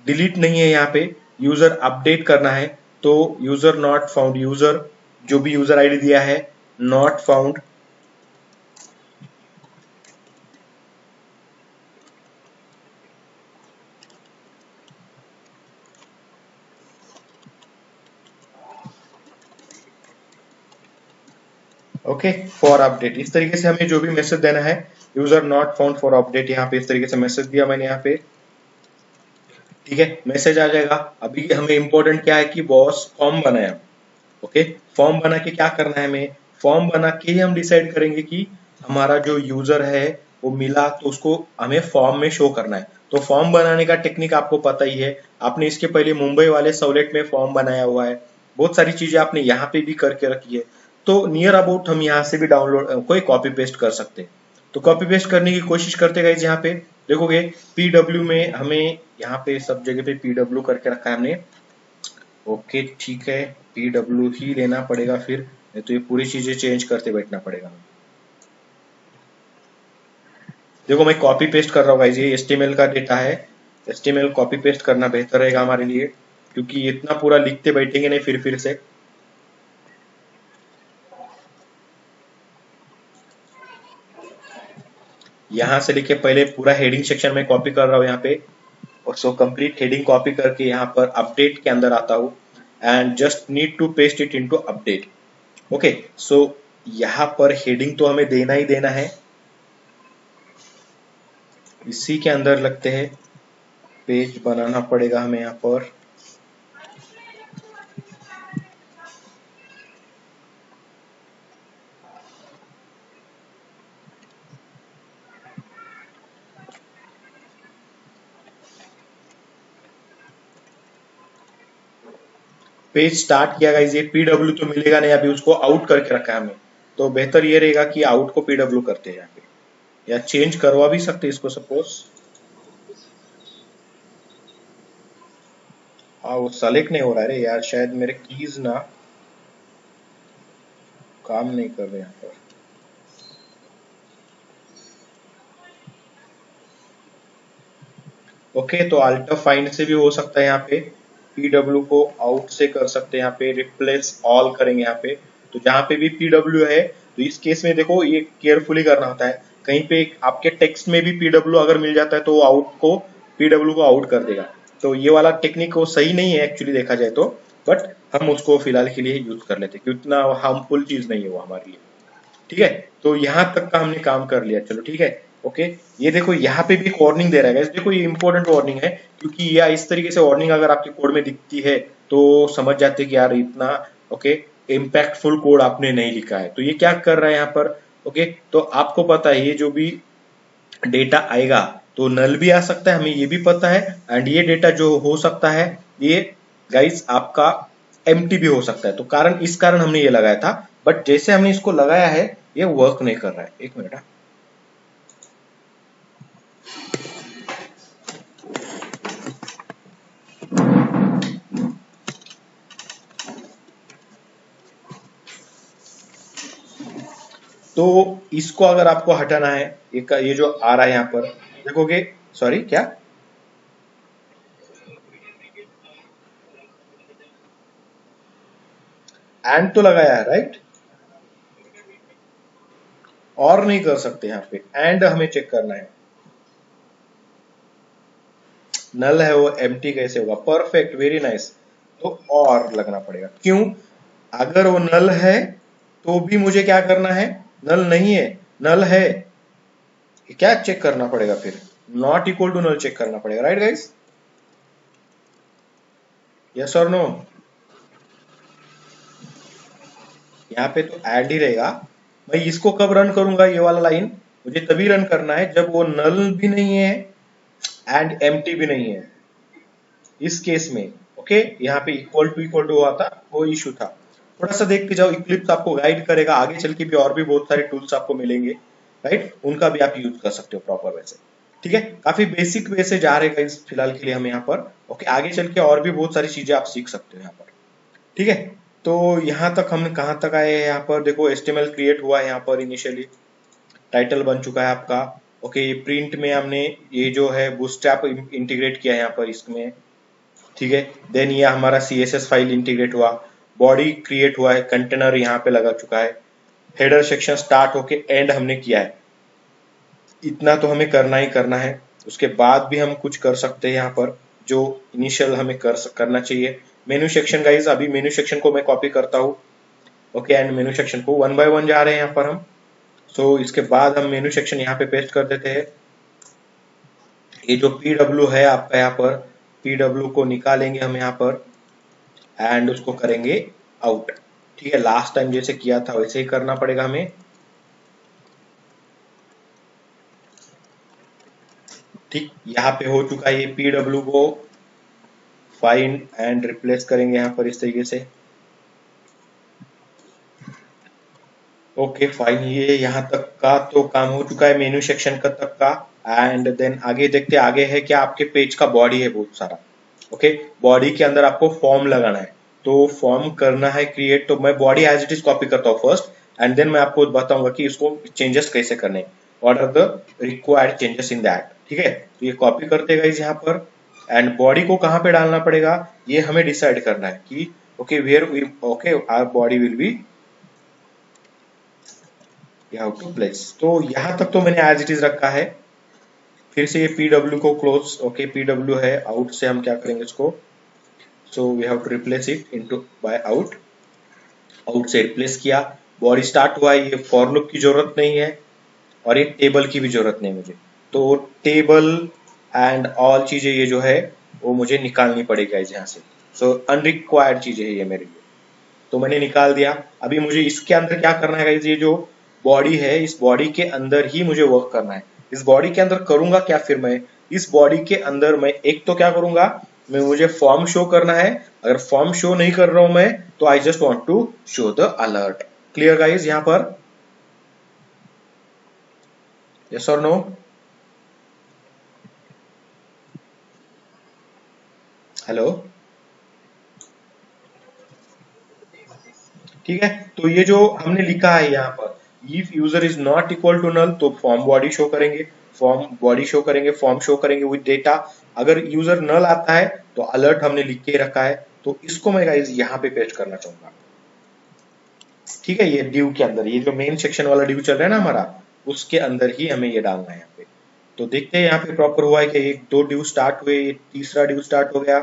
डिलीट नहीं है यहाँ पे, यूजर अपडेट करना है, तो यूजर नॉट फाउंड, यूजर जो भी यूजर आईडी दिया है not found, okay, for update. इस तरीके से हमें जो भी मैसेज देना है, user not found for update, यहाँ पे इस तरीके से मैसेज दिया मैंने यहाँ पे। ठीक है, मैसेज आ जाएगा। अभी हमें इंपॉर्टेंट क्या है कि बॉस फॉर्म बनाया। ओके, फॉर्म बना के क्या करना है, हमें फॉर्म बना के ही हम डिसाइड करेंगे कि हमारा जो यूजर है वो मिला, तो उसको हमें फॉर्म में शो करना है। तो फॉर्म बनाने का टेक्निक आपको पता ही है, आपने इसके पहले मुंबई वाले सवलेट में फॉर्म बनाया हुआ है, बहुत सारी चीजें आपने यहाँ पे भी करके रखी है। तो नियर अबाउट हम यहाँ से भी डाउनलोड कोई कॉपी पेस्ट कर सकते हैं। तो कॉपी पेस्ट करने की कोशिश करते गए, यहाँ पे देखोगे पीडब्ल्यू में हमें यहाँ पे सब जगह पे पीडब्ल्यू करके रखा है हमने। ओके ठीक है, पीडब्ल्यू ही लेना पड़ेगा फिर, नहीं तो ये पूरी चीजें चेंज करते बैठना पड़ेगा। देखो मैं कॉपी पेस्ट कर रहा हूँ गाइस, ये एचटीएमएल का डेटा है, एचटीएमएल कॉपी पेस्ट करना बेहतर रहेगा हमारे लिए, क्योंकि इतना पूरा लिखते बैठेंगे नहीं फिर से। यहां से लेके पहले पूरा हेडिंग सेक्शन में कॉपी कर रहा हूँ यहाँ पे, और सो कंप्लीट हेडिंग कॉपी करके यहाँ पर अपडेट के अंदर आता हूँ and just need to paste it into update. Okay, so यहाँ पर हेडिंग तो हमें देना ही देना है, इसी के अंदर लगते हैं पेज बनाना पड़ेगा हमें यहाँ पर। पेज स्टार्ट किया गाइस, ये पीडब्ल्यू तो मिलेगा नहीं, अभी उसको आउट करके रखा है हमें, तो बेहतर ये रहेगा कि आउट को पीडब्ल्यू करते हैं यहाँ पे, या चेंज करवा भी सकते हैं इसको सपोज। हाँ वो सेलेक्ट नहीं हो रहा है रे यार, शायद मेरे कीज ना काम नहीं कर रहे यहाँ पर। ओके, तो अल्टर फाइंड से भी हो सकता है, यहाँ पे पीडब्ल्यू को आउट से कर सकते हैं, यहाँ पे रिप्लेस ऑल करेंगे यहाँ पे, तो जहाँ पे भी पीडब्ल्यू है, तो इस केस में देखो ये केयरफुली करना होता है, कहीं पे आपके टेक्स्ट में भी पीडब्ल्यू अगर मिल जाता है तो वो आउट को पीडब्ल्यू को आउट कर देगा, तो ये वाला टेक्निक वो सही नहीं है एक्चुअली देखा जाए तो, बट हम उसको फिलहाल के लिए यूज कर लेते हैं क्योंकि उतना हार्मफुल चीज नहीं है वो हमारे लिए। ठीक है, तो यहां तक का हमने काम कर लिया, चलो ठीक है। ओके, ये देखो यहाँ पे भी एक वार्निंग दे रहा है, देखो ये इंपॉर्टेंट वार्निंग है, क्योंकि या इस तरीके से वार्निंग अगर आपके कोड में दिखती है तो समझ जाते हैं कि यार इतना ओके इम्पैक्टफुल कोड आपने नहीं लिखा है। तो ये क्या कर रहा है यहाँ पर, ओके तो आपको पता है ये जो भी डेटा आएगा तो नल भी आ सकता है, हमें ये भी पता है, एंड ये डेटा जो हो सकता है ये गाइस आपका एम्प्टी भी हो सकता है, तो कारण इस कारण हमने ये लगाया था, बट जैसे हमने इसको लगाया है ये वर्क नहीं कर रहा है। एक मिनट, तो इसको अगर आपको हटाना है, ये जो आ रहा है यहाँ पर देखोगे, सॉरी क्या, एंड तो लगाया है राइट, और नहीं कर सकते यहाँ पे, एंड हमें चेक करना है, नल है वो एम्प्टी कैसे होगा, परफेक्ट वेरी नाइस, तो और लगना पड़ेगा, क्यों, अगर वो नल है तो भी मुझे क्या करना है, नल नहीं है, नल है, क्या चेक करना पड़ेगा फिर, not equal to null check करना पड़ेगा, राइट गाइस, यस और नो, यहाँ पे तो ऐड ही रहेगा, मैं इसको कब रन करूंगा ये वाला लाइन, मुझे तभी रन करना है जब वो नल भी नहीं है एंड एम्प्टी भी नहीं है, इस केस में ओके, यहाँ पे इक्वल टू हुआ था वो इशू था, थोड़ा सा देखते जाओ, इक्लिप्स आपको गाइड करेगा, आगे चल के भी और भी बहुत सारे टूल्स आपको मिलेंगे, राइट, उनका भी आप यूज कर सकते हो प्रॉपर वैसे। ठीक है, काफी बेसिक वे से जा रहे इस फिलहाल के लिए हम यहाँ पर, ओके आगे चल के और भी बहुत सारी चीजें आप सीख सकते हो यहाँ पर। ठीक है, तो यहाँ तक हमने कहाँ तक आए हैं, यहाँ पर देखो HTML क्रिएट हुआ है, यहाँ पर इनिशियली टाइटल बन चुका है आपका, ओके प्रिंट में हमने ये जो है बूटस्ट्रैप इंटीग्रेट किया है यहाँ पर इसमें, ठीक है, देन ये हमारा CSS फाइल इंटीग्रेट हुआ, बॉडी क्रिएट हुआ है, कंटेनर यहाँ पे लगा चुका है, हेडर सेक्शन स्टार्ट होके एंड हमने किया है, इतना तो हमें करना ही करना है, उसके बाद भी हम कुछ कर सकते हैं यहाँ पर जो इनिशियल हमें करना चाहिए। मेनू सेक्शन गाइज, अभी मेनू सेक्शन को मैं कॉपी करता हूँ, ओके एंड मेनू सेक्शन को 1 बाय 1 जा रहे हैं यहाँ पर हम, सो इसके बाद हम मेनू सेक्शन यहाँ पे पेस्ट कर देते हैं, ये जो पीडब्ल्यू है आपका यहाँ पर, पीडब्ल्यू को निकालेंगे हम यहाँ पर एंड उसको करेंगे आउट। ठीक है, लास्ट टाइम जैसे किया था वैसे ही करना पड़ेगा हमें। ठीक, यहाँ पे हो चुका है, ये पीडब्ल्यू को फाइंड एंड रिप्लेस करेंगे यहाँ पर इस तरीके से। ओके फाइन, ये यहाँ तक का तो काम हो चुका है मेन्यू सेक्शन का तक का, एंड देन आगे देखते हैं आगे है क्या, आपके पेज का बॉडी है बहुत सारा, ओके बॉडी के अंदर आपको फॉर्म लगाना है, तो फॉर्म करना है क्रिएट, तो मैं body as it is copy करता हूँ फर्स्ट एंड देन मैं आपको बताऊंगा कि इसको चेंजेस कैसे करने, what are the required changes in that. ठीक है, तो ये कॉपी करते गाइस यहाँ पर, एंड बॉडी को कहाँ पे डालना पड़ेगा ये हमें डिसाइड करना है कि okay where okay our body will be you have to place. तो यहाँ तक तो मैंने एज इट इज रखा है। फिर से ये PW को क्लोज, ओके PW है, आउट से हम क्या करेंगे इसको, so we have to replace it into by out, out से रिप्लेस किया, बॉडी स्टार्ट हुआ। ये फॉर लूप की जरूरत नहीं है और ये टेबल की भी जरूरत नहीं मुझे, तो टेबल एंड ऑल चीजें ये जो है वो मुझे निकालनी पड़ेगा यहाँ से। सो अनरिक्वायर्ड चीजें है ये मेरे लिए, तो मैंने निकाल दिया। अभी मुझे इसके अंदर क्या करना है गाइस, ये जो बॉडी है इस बॉडी के अंदर ही मुझे वर्क करना है। इस बॉडी के अंदर करूंगा क्या, फिर मैं इस बॉडी के अंदर मैं एक तो क्या करूंगा, मैं मुझे फॉर्म शो करना है। अगर फॉर्म शो नहीं कर रहा हूं मैं, तो I just want to show the alert. Clear guys यहाँ पर, यस और नो? हेलो, ठीक है। तो ये जो हमने लिखा है यहाँ पर, if user is not equal to null, तो फॉर्म बॉडी शो करेंगे, फॉर्म बॉडी शो करेंगे, फॉर्म शो करेंगे विद डेटा। अगर यूजर नल आता है तो अलर्ट हमने लिख के रखा है, तो इसको मैं गाइस यहाँ पे पेस्ट करना चाहूंगा। ठीक है, ये डिव के अंदर, ये जो मेन सेक्शन वाला डिव चल रहा है ना हमारा, उसके अंदर ही हमें ये डालना है यहाँ पे। तो देखते हैं यहाँ पे प्रॉपर हुआ है कि एक दो डिव स्टार्ट हुए, तीसरा डिव स्टार्ट हो गया।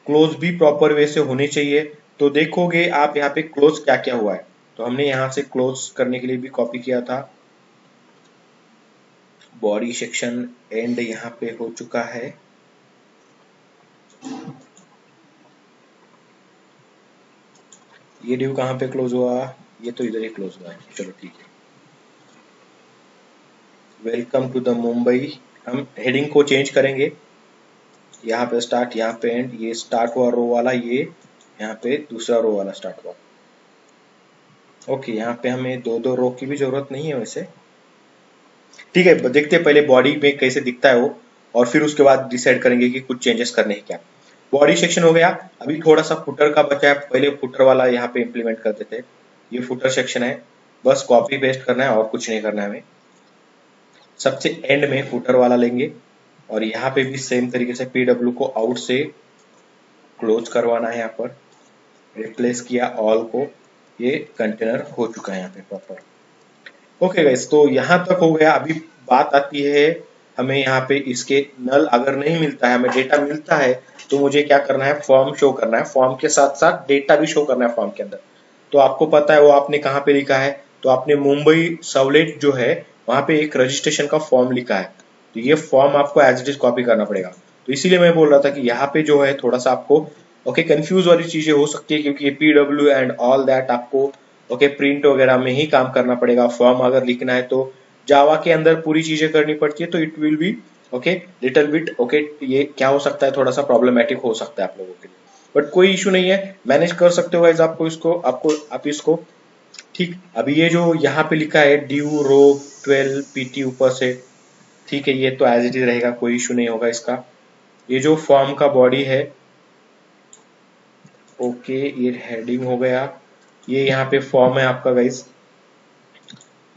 क्लोज भी प्रॉपर वे से होने चाहिए। तो देखोगे आप यहाँ पे क्लोज क्या क्या हुआ है, तो हमने यहाँ से क्लोज करने के लिए भी कॉपी किया था। बॉडी सेक्शन एंड यहाँ पे हो चुका है। ये डिव कहाँ पे क्लोज हुआ, ये तो इधर ही क्लोज हुआ है, चलो ठीक है। वेलकम टू द मुंबई, हम हेडिंग को चेंज करेंगे, यहाँ पे स्टार्ट, यहाँ पे एंड, ये स्टार्ट हुआ रो वाला, ये यहाँ पे दूसरा रो वाला स्टार्ट हुआ। ओके, यहाँ पे हमें दो दो रो की भी जरूरत नहीं है वैसे, ठीक है। देखते हैं पहले बॉडी में कैसे दिखता है वो, और फिर उसके बाद डिसाइड करेंगे कि कुछ चेंजेस करने हैं क्या। बॉडी सेक्शन हो गया, अभी थोड़ा सा फुटर का बचा है, पहले फुटर वाला यहाँ पे इम्प्लीमेंट करते थे। ये फुटर सेक्शन है, बस कॉपी पेस्ट करना है और कुछ नहीं करना है हमें। सबसे एंड में फुटर वाला लेंगे, और यहाँ पे भी सेम तरीके से PW को आउट से क्लोज करवाना है, यहाँ पर रिप्लेस किया ऑल को, ये कंटेनर हो चुका है यहाँ पे प्रॉपर। ओके गाइस, तो यहाँ तक हो गया। अभी बात आती है हमें यहाँ पे इसके नल अगर नहीं मिलता है, हमें डेटा मिलता है, तो मुझे क्या करना है, फॉर्म शो करना है, फॉर्म के साथ साथ डेटा भी शो करना है फॉर्म के अंदर। तो आपको पता है वो आपने कहाँ पे लिखा है, तो आपने मुंबई सवलेट जो है वहां पे एक रजिस्ट्रेशन का फॉर्म लिखा है, तो ये फॉर्म आपको एज इट इज कॉपी करना पड़ेगा। तो इसीलिए मैं बोल रहा था कि यहाँ पे जो है थोड़ा सा आपको ओके कंफ्यूज वाली चीजें हो सकती है, क्योंकि ये PW एंड ऑल दैट आपको ओके प्रिंट वगैरह में ही काम करना पड़ेगा। फॉर्म अगर लिखना है तो जावा के अंदर पूरी चीजें करनी पड़ती है, तो it will be okay little bit okay, ये क्या हो सकता है, थोड़ा सा प्रॉब्लमेटिक हो सकता है आप लोगों के लिए, बट कोई इशू नहीं है, मैनेज कर सकते हो गाइस। आपको इसको आप इसको ठीक। अभी ये जो यहाँ पे लिखा है ड्यू रो 12 PT ऊपर से, ठीक है, ये तो एज इट इज रहेगा, कोई इशू नहीं होगा इसका। ये जो फॉर्म का बॉडी है, ओके ये हेडिंग हो गया, ये यहाँ पे फॉर्म है आपका गाइस,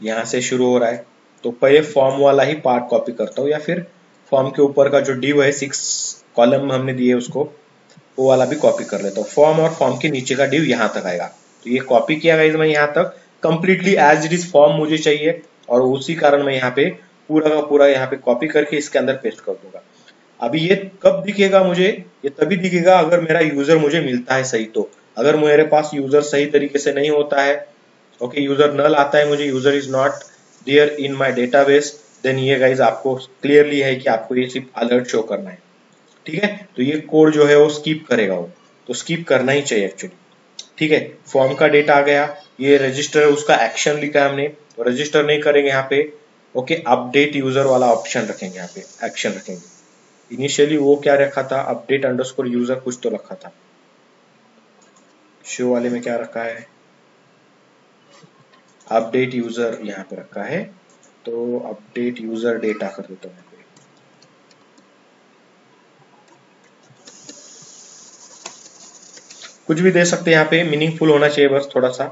यहाँ से शुरू हो रहा है। तो पहले फॉर्म वाला ही पार्ट कॉपी करता हूँ, या फिर फॉर्म के ऊपर का जो डिव है 6 कॉलम हमने दिए उसको, वो वाला भी कॉपी कर लेता हूँ। फॉर्म और फॉर्म के नीचे का डिव यहाँ तक आएगा, तो ये कॉपी किया गाइस मैं यहाँ तक completely as it is form मुझे चाहिए, और उसी कारण मैं यहाँ पे पूरा का पूरा यहाँ पे कॉपी करके इसके अंदर पेस्ट कर दूंगा। अभी ये कब दिखेगा मुझे, ये तभी दिखेगा अगर मेरा यूजर मुझे मिलता है सही। तो अगर मेरे पास यूजर सही तरीके से नहीं होता है, ओके यूजर नल आता है मुझे, user is not there in my database, then ये गाइस आपको क्लियरली है कि आपको ये सिर्फ अलर्ट शो करना है, ठीक है। तो ये कोड जो है वो स्किप करेगा, वो तो स्किप करना ही चाहिए एक्चुअली, ठीक है। फॉर्म का डेटा आ गया, ये रजिस्टर उसका एक्शन लिखा है हमने, तो रजिस्टर नहीं करेंगे यहाँ पे, ओके अपडेट यूजर वाला ऑप्शन रखेंगे, यहाँ पे एक्शन रखेंगे। इनिशियली वो क्या रखा था, अपडेट अंडरस्कोर यूजर कुछ तो रखा था, शो वाले में क्या रखा है, अपडेट यूजर यहाँ पे रखा है, तो अपडेट यूजर डेटा कर देता हूँ। कुछ भी दे सकते हैं यहाँ पे, मीनिंगफुल होना चाहिए बस थोड़ा सा।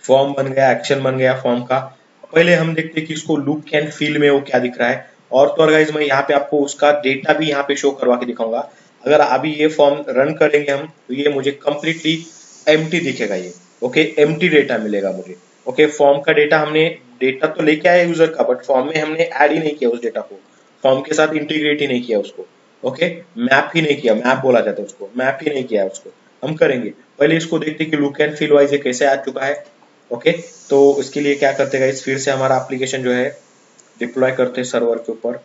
फॉर्म बन गया, एक्शन बन गया फॉर्म का। पहले हम देखते हैं कि इसको लुक एंड फील में वो क्या दिख रहा है, और तो और गाइस मैं यहाँ पे आपको उसका डेटा भी यहाँ पे शो करवा के दिखाऊंगा। अगर अभी ये फॉर्म रन करेंगे हम, तो ये मुझे कंप्लीटली एम्प्टी दिखेगा ये, ओके एम्प्टी डेटा मिलेगा मुझे। ओके फॉर्म का डेटा हमने डेटा तो लेके आया यूजर का, बट फॉर्म में हमने ऐड ही नहीं किया उस डेटा को, फॉर्म के साथ इंटीग्रेट ही नहीं किया उसको। ओके मैप ही नहीं किया, मैप बोला जाता है उसको, मैप ही नहीं किया उसको। हम करेंगे पहले इसको देखते हैं कि लुक एंड फील वाइज ये कैसे आ चुका है। ओके तो इसके लिए क्या करते हैं, फिर से हमारा एप्लीकेशन जो है डिप्लॉय करते हैं सर्वर के ऊपर।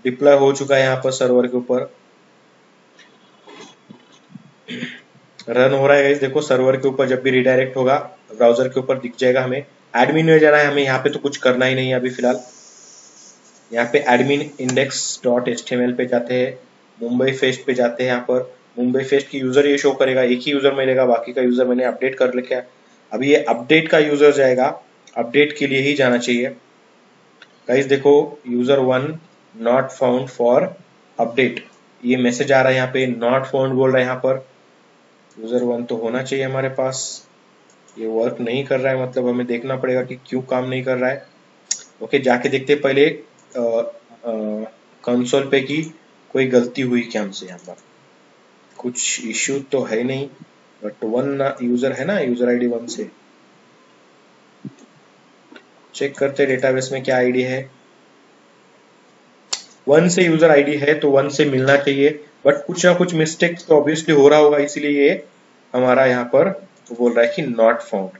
डिप्लॉय हो चुका है यहाँ पर सर्वर के ऊपर, रन हो रहा है। देखो सर्वर के ऊपर जब भी रिडायरेक्ट होगा ब्राउजर के ऊपर दिख जाएगा। हमें एडमिन में जाना है, हमें यहाँ पे तो कुछ करना ही नहीं है अभी फिलहाल। यहाँ पे एडमिन index.html पे जाते हैं, मुंबई फेस्ट पे जाते हैं। यहाँ पर मुंबई फेस्ट की यूजर ये शो करेगा, एक ही यूजर मिलेगा, बाकी का यूजर मैंने अपडेट कर लिया। अभी ये अपडेट का यूजर जाएगा, अपडेट के लिए ही जाना चाहिए। गाइस देखो user 1 not found for update, ये मैसेज आ रहा है यहाँ पे, नॉट फाउंड बोल रहा है यहाँ पर। यूजर 1 तो होना चाहिए हमारे पास, ये वर्क नहीं कर रहा है, मतलब हमें देखना पड़ेगा कि क्यों काम नहीं कर रहा है। ओके जाके देखते पहले कंसोल पे की कोई गलती हुई क्या हमसे, यहाँ पर कुछ इश्यू तो है नहीं, बट 1 यूजर है ना, यूजर आईडी 1 से चेक करते डेटाबेस में क्या आईडी है। 1 से यूजर आईडी है तो 1 से मिलना चाहिए, बट कुछ ना कुछ मिस्टेक तो ऑब्वियसली हो रहा होगा, इसीलिए ये हमारा यहाँ पर बोल रहा है कि नॉट फाउंड।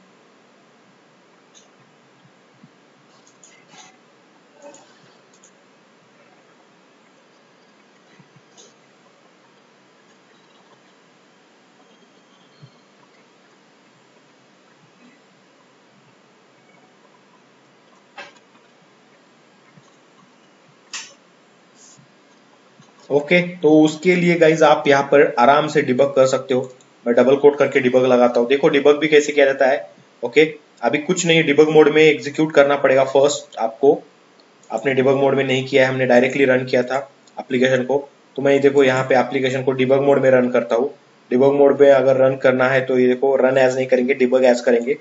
ओके तो उसके लिए गाइज आप यहाँ पर आराम से डिबग कर सकते हो। मैं डबल कोट करके डिबग लगाता हूँ, देखो डिबग भी कैसे किया जाता है। ओके अभी कुछ नहीं, डिबग मोड में एग्जीक्यूट करना पड़ेगा फर्स्ट आपको। आपने डिबग मोड में नहीं किया है, हमने डायरेक्टली रन किया था एप्लीकेशन को। तो मैं देखो यहाँ पे एप्लीकेशन को डिबग मोड में रन करता हूँ। डिबग मोड में अगर रन करना है तो ये देखो रन एज नहीं करेंगे, डिबग एज करेंगे।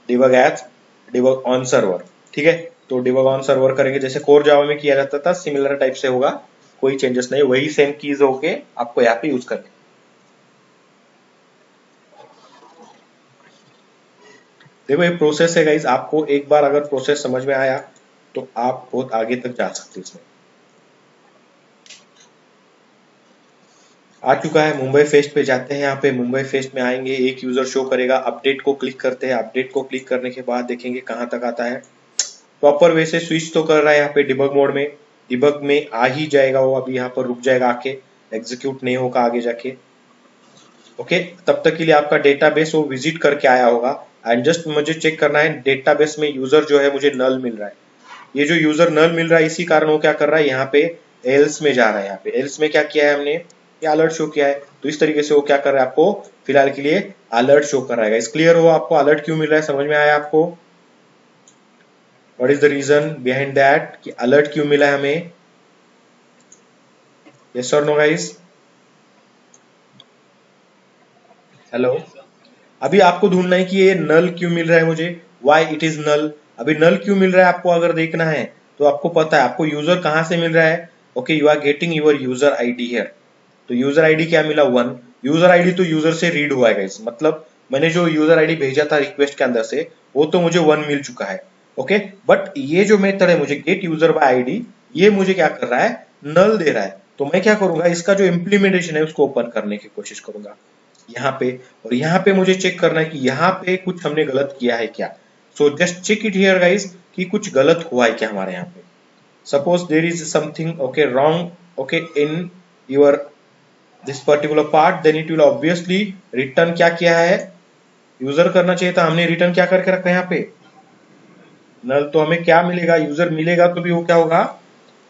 Debug as debug on server, ठीक है। तो डिबग ऑन सर्वर करेंगे जैसे कोर जावा में किया जाता था, सिमिलर टाइप से होगा, कोई चेंजेस नहीं, वही सेम कीज होके आपको यहाँ पे यूज करनी। देखो ये प्रोसेस है गाइज, आपको एक बार अगर प्रोसेस समझ में आया तो आप बहुत आगे तक जा सकते हैं इसमें। आ चुका है, मुंबई फेस्ट पे जाते हैं। यहाँ पे मुंबई फेस्ट में आएंगे, एक यूजर शो करेगा, अपडेट को क्लिक करते हैं। अपडेट को क्लिक करने के बाद देखेंगे कहाँ तक आता है। प्रॉपर वे से स्विच तो कर रहा है यहाँ पे डिबग मोड में, डिबग में आ ही जाएगा वो, अभी यहाँ पर रुक जाएगा आके, एग्जीक्यूट नहीं होगा आगे जाके। ओके तब तक के लिए आपका डेटाबेस वो विजिट करके आया होगा। एंड जस्ट मुझे चेक करना है डेटाबेस में यूजर जो है मुझे नल मिल रहा है। ये जो यूजर नल मिल रहा है इसी कारण वो क्या कर रहा है, यहाँ पे एल्स में जा रहा है। यहाँ पे एल्स में क्या किया है हमने, ये अलर्ट शो किया है, तो इस तरीके से वो क्या कर रहा है, आपको फिलहाल के लिए अलर्ट शो कर रहा है। इस क्लियर हो आपको अलर्ट क्यों मिल रहा है, समझ में आया आपको? What is the reason behind that कि अलर्ट क्यों मिला है हमें? यस और नो गाइस? हेलो, अभी आपको ढूंढना है कि ये नल क्यों मिल रहा है मुझे, वाई इट इज नल। अभी नल क्यों मिल रहा है आपको अगर देखना है तो आपको पता है आपको यूजर कहां से मिल रहा है। Okay you are getting your user ID here, तो यूजर आईडी क्या मिला 1। यूजर आईडी तो यूजर से रीड हुआ है गाइस, मतलब मैंने जो यूजर आईडी भेजा था रिक्वेस्ट के अंदर से वो तो मुझे 1 मिल चुका है। ओके बट ये जो मेथड है मुझे गेट यूजर बाय आईडी, ये मुझे क्या कर रहा है, नल दे रहा है। तो मैं क्या करूंगा, इसका जो इम्प्लीमेंटेशन है उसको ओपन करने की कोशिश करूंगा यहाँ पे, और यहाँ पे मुझे चेक करना है कि यहाँ पे कुछ हमने गलत किया है क्या। So just check it here guys कि कुछ गलत हुआ है क्या हमारे यहाँ पे। Suppose there is something okay wrong okay in your this particular part, then it will obviously return क्या किया है, यूजर करना चाहिए था, हमने रिटर्न क्या करके रखा है यहाँ पे, नल। तो हमें क्या मिलेगा, यूजर मिलेगा तो भी वो क्या होगा,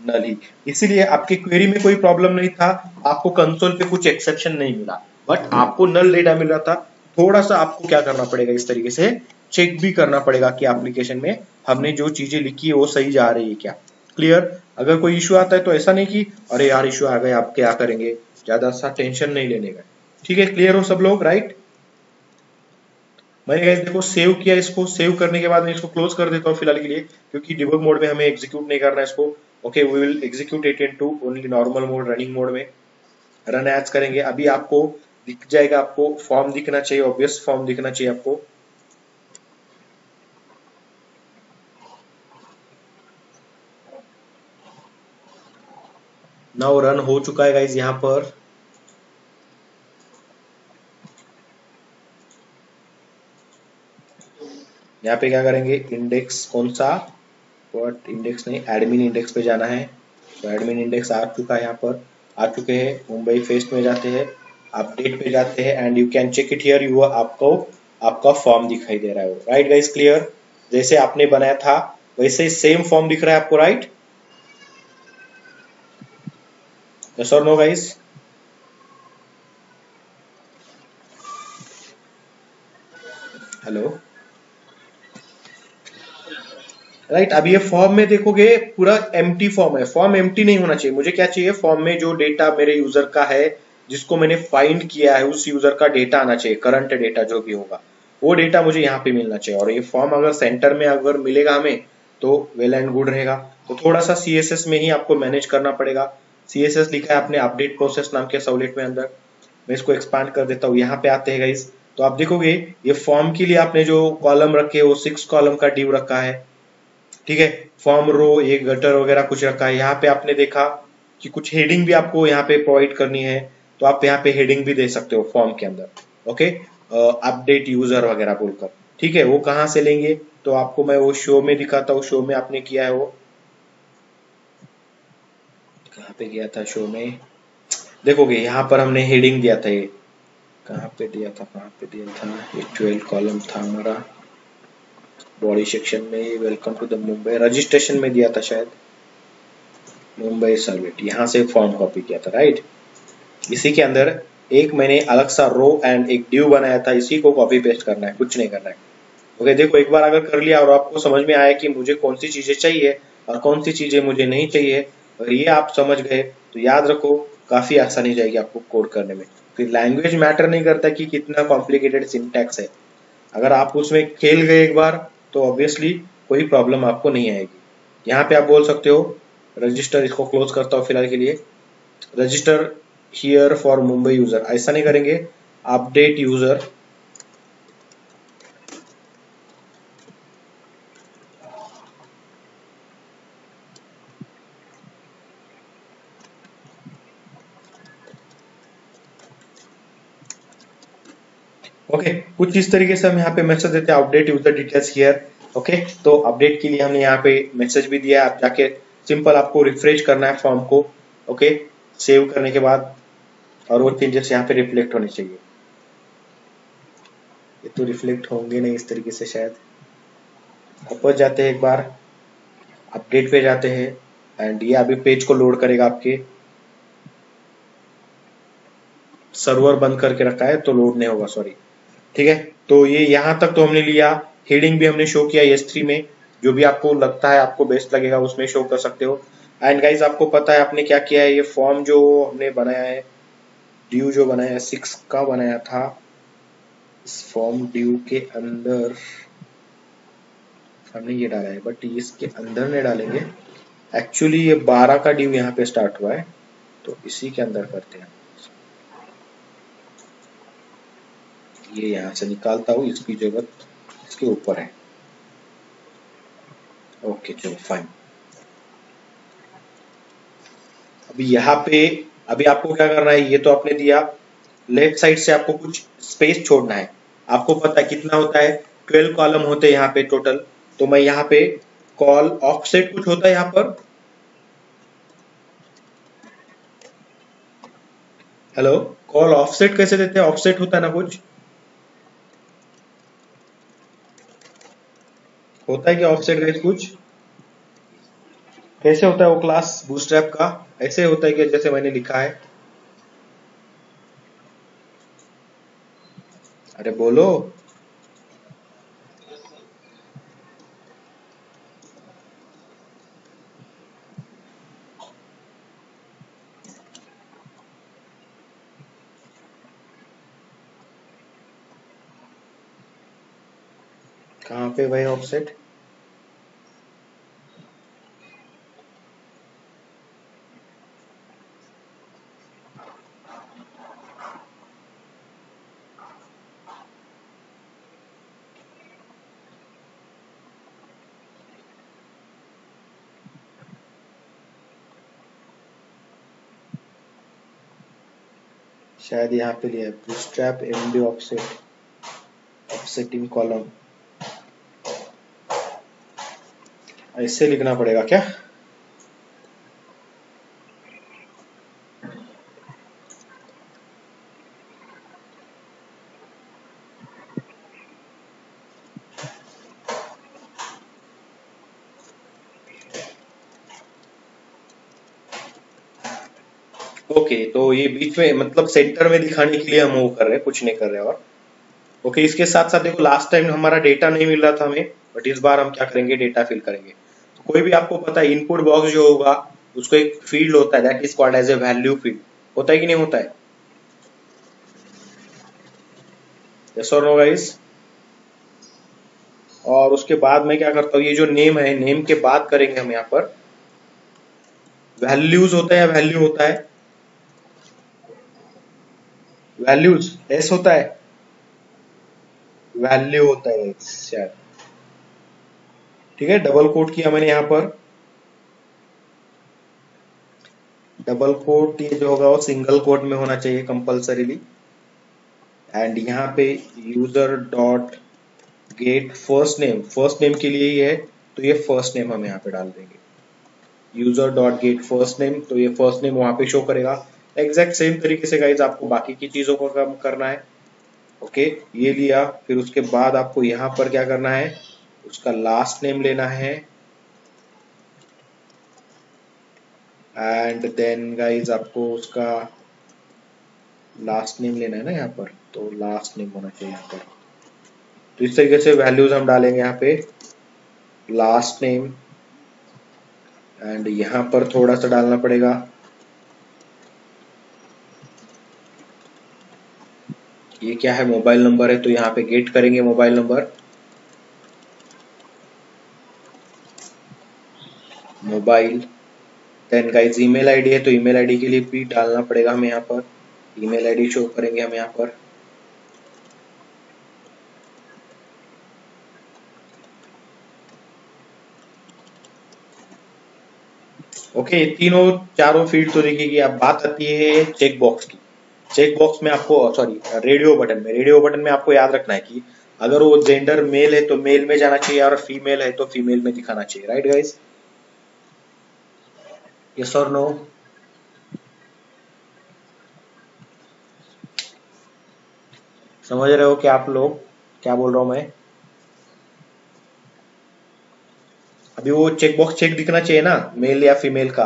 नल ही। इसीलिए आपकी क्वेरी में कोई प्रॉब्लम नहीं था, आपको कंसोल पे कुछ एक्सेप्शन नहीं मिला, बट आपको नल डेटा मिल रहा था। थोड़ा सा आपको क्या करना पड़ेगा, इस तरीके से चेक भी करना पड़ेगा कि एप्लीकेशन में हमने जो चीजें लिखी है वो सही जा रही है क्या। क्लियर? अगर कोई इश्यू आता है तो ऐसा नहीं कि अरे यार इश्यू आ गया आप क्या करेंगे, ज्यादा सा टेंशन नहीं लेने का। ठीक है, क्लियर हो सब लोग? राइट, मैंने गाइस देखो सेव किया, इसको सेव करने के बाद मैं इसको क्लोज कर देता हूँ फिलहाल के लिए, क्योंकि डिबग मोड में हमें एग्जीक्यूट नहीं करना है इसको। Okay we will execute it into only normal mode, running mode में रन एज करेंगे। अभी आपको दिख जाएगा, आपको फॉर्म दिखना चाहिए, ऑब्वियस फॉर्म दिखना चाहिए आपको। नाउ रन हो चुका है गाइज। यहाँ पर यहाँ पे क्या करेंगे, इंडेक्स कौन सा, बट इंडेक्स नहीं, एडमिन इंडेक्स पे जाना है। तो एडमिन इंडेक्स आ चुका है, यहाँ पर आ चुके हैं। मुंबई फेस्ट में जाते हैं, अपडेट पे जाते हैं and you can check it here. You आपको आपका फॉर्म दिखाई दे रहा है, राइट गाइस, क्लियर। जैसे आपने बनाया था वैसे सेम फॉर्म दिख रहा है आपको, राइट? यस और नो गाइस? Hello, right. अब ये फॉर्म में देखोगे पूरा एम्प्टी फॉर्म है। फॉर्म एम्प्टी नहीं होना चाहिए। मुझे क्या चाहिए, फॉर्म में जो डेटा मेरे यूजर का है, जिसको मैंने फाइंड किया है, उस यूजर का डेटा आना चाहिए। करंट डेटा जो भी होगा वो डेटा मुझे यहाँ पे मिलना चाहिए। और ये फॉर्म अगर सेंटर में अगर मिलेगा हमें तो वेल एंड गुड रहेगा। तो थोड़ा सा सीएसएस में ही आपको मैनेज करना पड़ेगा। सीएसएस लिखा है आपने अपडेट प्रोसेस नाम के सॉलिड में अंदर। मैं इसको एक्सपांड कर देता हूँ। यहाँ पे आते हैं गाइस, तो आप देखोगे ये फॉर्म के लिए आपने जो कॉलम रखे वो 6 कॉलम का ड्यू रखा है, ठीक है। फॉर्म रो, ये गटर वगैरह कुछ रखा है। यहाँ पे आपने देखा कि कुछ हेडिंग भी आपको यहाँ पे प्रोवाइड करनी है, तो आप यहाँ पे हेडिंग भी दे सकते हो फॉर्म के अंदर, ओके। अपडेट यूजर वगैरह बोलकर, ठीक है। वो कहाँ से लेंगे, तो आपको मैं वो शो में दिखाता हूँ। शो में आपने किया है वो, कहाँ पे गया था शो में, देखोगे यहाँ पर हमने हेडिंग दिया था। ये कहाँ पे दिया था, कहाँ पे दिया था, ये 12 कॉलम था हमारा। बॉडी सेक्शन में welcome to the Mumbai, registration में दिया था शायद, मुंबई सर्विट, यहाँ से फॉर्म कॉपी किया था, राइट। इसी के अंदर एक मैंने अलग सा रो एंड एक ड्यू बनाया था, इसी को कॉपी पेस्ट करना है, कुछ नहीं करना है। ओके, देखो एक बार अगर कर लिया और आपको समझ में आया कि मुझे कौन सी चीजें चाहिए और कौन सी चीजें मुझे नहीं चाहिए, और ये आप समझ गए, तो याद रखो काफी आसानी जाएगी आपको कोड करने में। फिर लैंग्वेज मैटर नहीं करता कि कितना कॉम्प्लिकेटेड सिंटैक्स है। अगर आप उसमें खेल गए एक बार तो ऑब्वियसली कोई प्रॉब्लम आपको नहीं आएगी। यहाँ पे आप बोल सकते हो रजिस्टर, इसको क्लोज करता हूँ फिलहाल के लिए, register here for Mumbai user, ऐसा नहीं करेंगे, अपडेट यूजर। ओके, कुछ इस तरीके से हम यहाँ पे मैसेज देते हैं, update user details here. Okay, तो अपडेट के लिए हमने यहाँ पे मैसेज भी दिया है। आप जाके सिंपल आपको रिफ्रेश करना है फॉर्म को, ओके, सेव करने के बाद, और वो चेंजेस यहाँ पे रिफ्लेक्ट होने चाहिए। ये तो रिफ्लेक्ट होंगे नहीं इस तरीके से शायद। वापस जाते हैं एक बार, अपडेट पे जाते हैं एंड ये अभी पेज को लोड करेगा। आपके सर्वर बंद करके रखा है तो लोड नहीं होगा, सॉरी, ठीक है। तो ये यहाँ तक तो हमने लिया। हेडिंग भी हमने शो किया S3 में, जो भी आपको लगता है आपको बेस्ट लगेगा उसमें शो कर सकते हो। एंड गाइज आपको पता है आपने क्या किया है, ये फॉर्म जो हमने बनाया है, ड्यू जो बनाया है 6 का बनाया था, इस फॉर्म ड्यू के अंदर हमने ये डाला है, बट इसके अंदर नहीं डालेंगे। एक्चुअली ये 12 का ड्यू यहाँ पे स्टार्ट हुआ है, तो इसी के अंदर करते हैं। ये यहाँ से निकालता हूँ, इसकी जरूरत इसके ऊपर है। ओके चलो फाइन। अभी यहाँ पे अभी आपको क्या करना है, ये तो आपने दिया, लेफ्ट साइड से आपको कुछ स्पेस छोड़ना है। आपको पता है कितना होता है, 12 कॉलम होते हैं यहाँ पे टोटल। तो मैं यहाँ पे कॉल ऑफसेट कुछ होता है यहाँ पर, हेलो, कॉल ऑफसेट कैसे देते हैं, ऑफसेट होता है ना कुछ, होता है क्या ऑफसेट गाइस कुछ, कैसे होता है वो क्लास बूटस्ट्रैप का, ऐसे होता है कि जैसे मैंने लिखा है, अरे बोलो। कहाँ पे भाई ऑफसेट, शायद यहाँ पे लिया है बूटस्ट्रैप एमडी ऑफसेटिंग कॉलम, ऐसे लिखना पड़ेगा क्या? ओके, तो ये बीच में मतलब सेंटर में दिखाने के लिए हम वो कर रहे हैं, कुछ नहीं कर रहे और ओके। इसके साथ साथ देखो लास्ट टाइम हमारा डेटा नहीं मिल रहा था हमें, बट इस बार हम क्या करेंगे, डेटा फिल करेंगे। तो कोई भी आपको पता है इनपुट बॉक्स जो होगा उसको एक फील्ड होता है, that is called as a value field. होता है कि नहीं होता है? यस और नो गाइस? और उसके बाद मैं क्या करता हूँ, ये जो नेम है, नेम के बाद करेंगे हम यहाँ पर वैल्यूज होता है या वैल्यू होता है? वैल्यूज एस होता है, वैल्यू होता है शायद। ठीक है, डबल कोट किया मैंने यहाँ पर, डबल कोट ये जो होगा वो सिंगल कोट में होना चाहिए कंपल्सरीली। एंड यहाँ पे user dot get first name, first name के लिए ही है तो ये फर्स्ट नेम हम यहाँ पे डाल देंगे, user dot get first name, तो ये फर्स्ट नेम वहां पे शो करेगा। एग्जैक्ट सेम तरीके से गाइज आपको बाकी की चीजों को काम करना है। ओके, ये लिया, फिर उसके बाद आपको यहाँ पर क्या करना है, उसका लास्ट नेम लेना है एंड देन गाइज आपको उसका लास्ट नेम लेना है ना यहाँ पर, तो लास्ट नेम होना चाहिए यहाँ पर। तो इस तरीके से वैल्यूज हम डालेंगे यहाँ पे, लास्ट नेम एंड यहाँ पर थोड़ा सा डालना पड़ेगा, ये क्या है, मोबाइल नंबर है, तो यहाँ पे गेट करेंगे mobile number, mobile. Then guys email ID है तो ईमेल आईडी के लिए भी डालना पड़ेगा हमें यहाँ पर, ईमेल आईडी शो करेंगे हम यहाँ पर। ओके, तीनों चारों फील्ड तो देखिए। अब बात आती है चेक बॉक्स की। चेक बॉक्स में आपको, सॉरी, रेडियो बटन में आपको याद रखना है कि अगर वो जेंडर मेल है तो मेल में जाना चाहिए और फीमेल है तो फीमेल में दिखाना चाहिए, राइट गाइस? यस और नो? समझ रहे हो क्या आप लोग, क्या बोल रहा हूं मैं? अभी वो चेक बॉक्स चेक दिखना चाहिए ना, मेल या फीमेल का।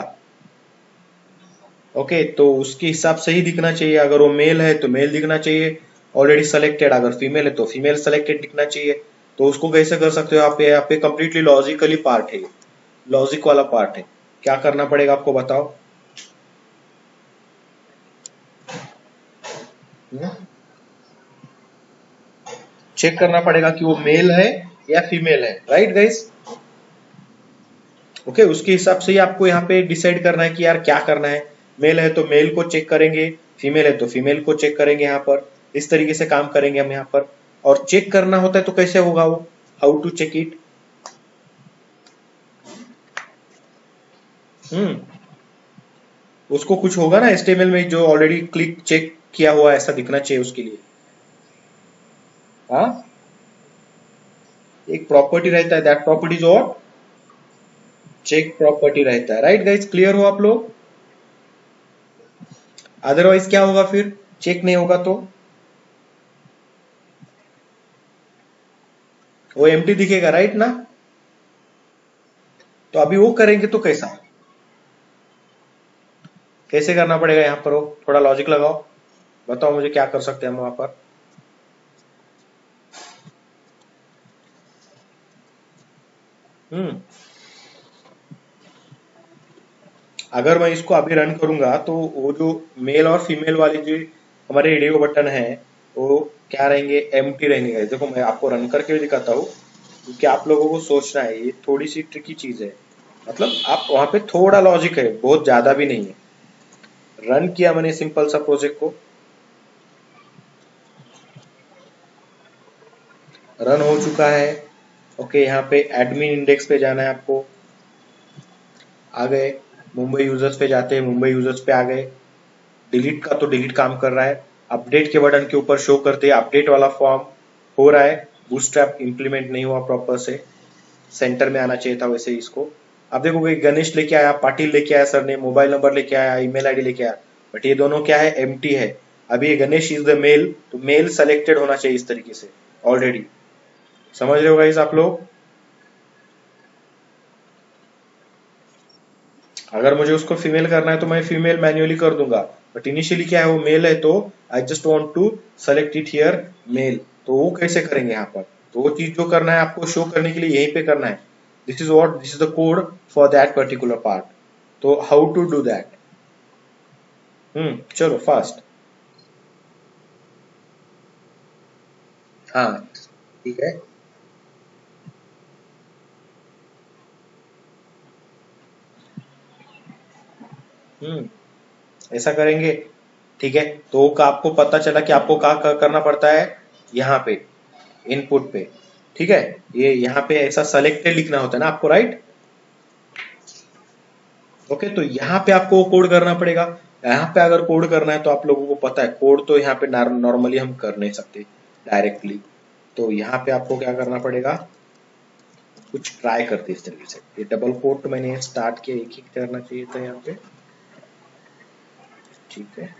ओके, तो उसके हिसाब से ही दिखना चाहिए। अगर वो मेल है तो मेल दिखना चाहिए ऑलरेडी सेलेक्टेड, अगर फीमेल है तो फीमेल सेलेक्टेड दिखना चाहिए। तो उसको कैसे कर सकते हो आप? यहाँ पे कंप्लीटली लॉजिकली पार्ट है, लॉजिक वाला पार्ट है। क्या करना पड़ेगा आपको बताओ? चेक करना पड़ेगा कि वो मेल है या फीमेल है, राइट गाइस? ओके, उसके हिसाब से ही आपको यहाँ पे डिसाइड करना है कि यार क्या करना है। मेल है तो मेल को चेक करेंगे, फीमेल है तो फीमेल को चेक करेंगे यहाँ पर। इस तरीके से काम करेंगे हम यहाँ पर। और चेक करना होता है तो कैसे होगा वो, हाउ टू चेक इट? उसको कुछ होगा ना HTML में जो ऑलरेडी क्लिक चेक किया हुआ ऐसा दिखना चाहिए उसके लिए। हाँ, एक प्रॉपर्टी रहता है, दैट प्रॉपर्टीज और चेक प्रॉपर्टी रहता है, राइट गाइस? क्लियर हो आप लोग? अदरवाइज क्या होगा फिर, चेक नहीं होगा तो वो एम्प्टी दिखेगा, राइट ना? तो अभी वो करेंगे तो कैसा, कैसे करना पड़ेगा यहाँ पर? वो थोड़ा लॉजिक लगाओ, बताओ मुझे क्या कर सकते हैं हम वहां पर। हम्म अगर मैं इसको अभी रन करूंगा तो वो जो मेल और फीमेल वाली जो हमारे रेडियो बटन है वो क्या रहेंगे, एम्प्टी रहेंगे guys। देखो मैं आपको रन करके भी दिखाता हूँ, क्योंकि आप लोगों को सोचना है, ये थोड़ी सी ट्रिकी चीज है। मतलब आप वहां पे थोड़ा लॉजिक है, बहुत ज्यादा भी नहीं है। रन किया मैंने सिंपल सा प्रोजेक्ट को, रन हो चुका है। ओके, यहाँ पे एडमिन इंडेक्स पे जाना है आपको, आ गए। मुंबई यूजर्स पे जाते हैं, मुंबई यूजर्स पे आ गए। डिलीट का तो डिलीट काम कर रहा है, अपडेट के बटन के ऊपर शो करते हैं अपडेट वाला फॉर्म हो रहा है, बूटस्ट्रैप इंप्लीमेंट नहीं हुआ प्रॉपर से, सेंटर में आना चाहिए था वैसे इसको। अब देखोगे गणेश लेके आया, पाटिल लेके आया सर ने, मोबाइल नंबर लेके आया, ईमेल आईडी लेके आया, बट ये दोनों क्या है, एम्प्टी है। अभी ये गणेश इज द मेल, तो मेल सेलेक्टेड होना चाहिए इस तरीके से ऑलरेडी। समझ रहे हो गाइस आप लोग? अगर मुझे उसको फीमेल करना है तो मैं फीमेल मैन्युअली कर दूंगा, बट इनिशियली क्या है वो मेल है, तो I just want to select it here male. तो वो कैसे करेंगे यहाँ पर? तो वो चीज जो करना है आपको शो करने के लिए यहीं पे करना है। This is the code for that particular part. तो हाउ टू डू दैट? चलो फास्ट। हाँ ठीक है। ऐसा करेंगे, ठीक है। तो आपको पता चला कि आपको क्या करना पड़ता है यहाँ पे इनपुट पे, ठीक है। ये यहाँ पे ऐसा सेलेक्टेड लिखना होता है ना आपको, राइट? ओके, तो यहाँ पे आपको कोड करना पड़ेगा। यहाँ पे अगर कोड करना है तो आप लोगों को पता है कोड तो यहाँ पे नॉर्मली हम कर नहीं सकते डायरेक्टली। तो यहाँ पे आपको क्या करना पड़ेगा, कुछ ट्राई करते इस तरीके से। ये डबल कोट मैंने स्टार्ट किया, एक ही करना चाहिए था यहाँ पे, ठीक है।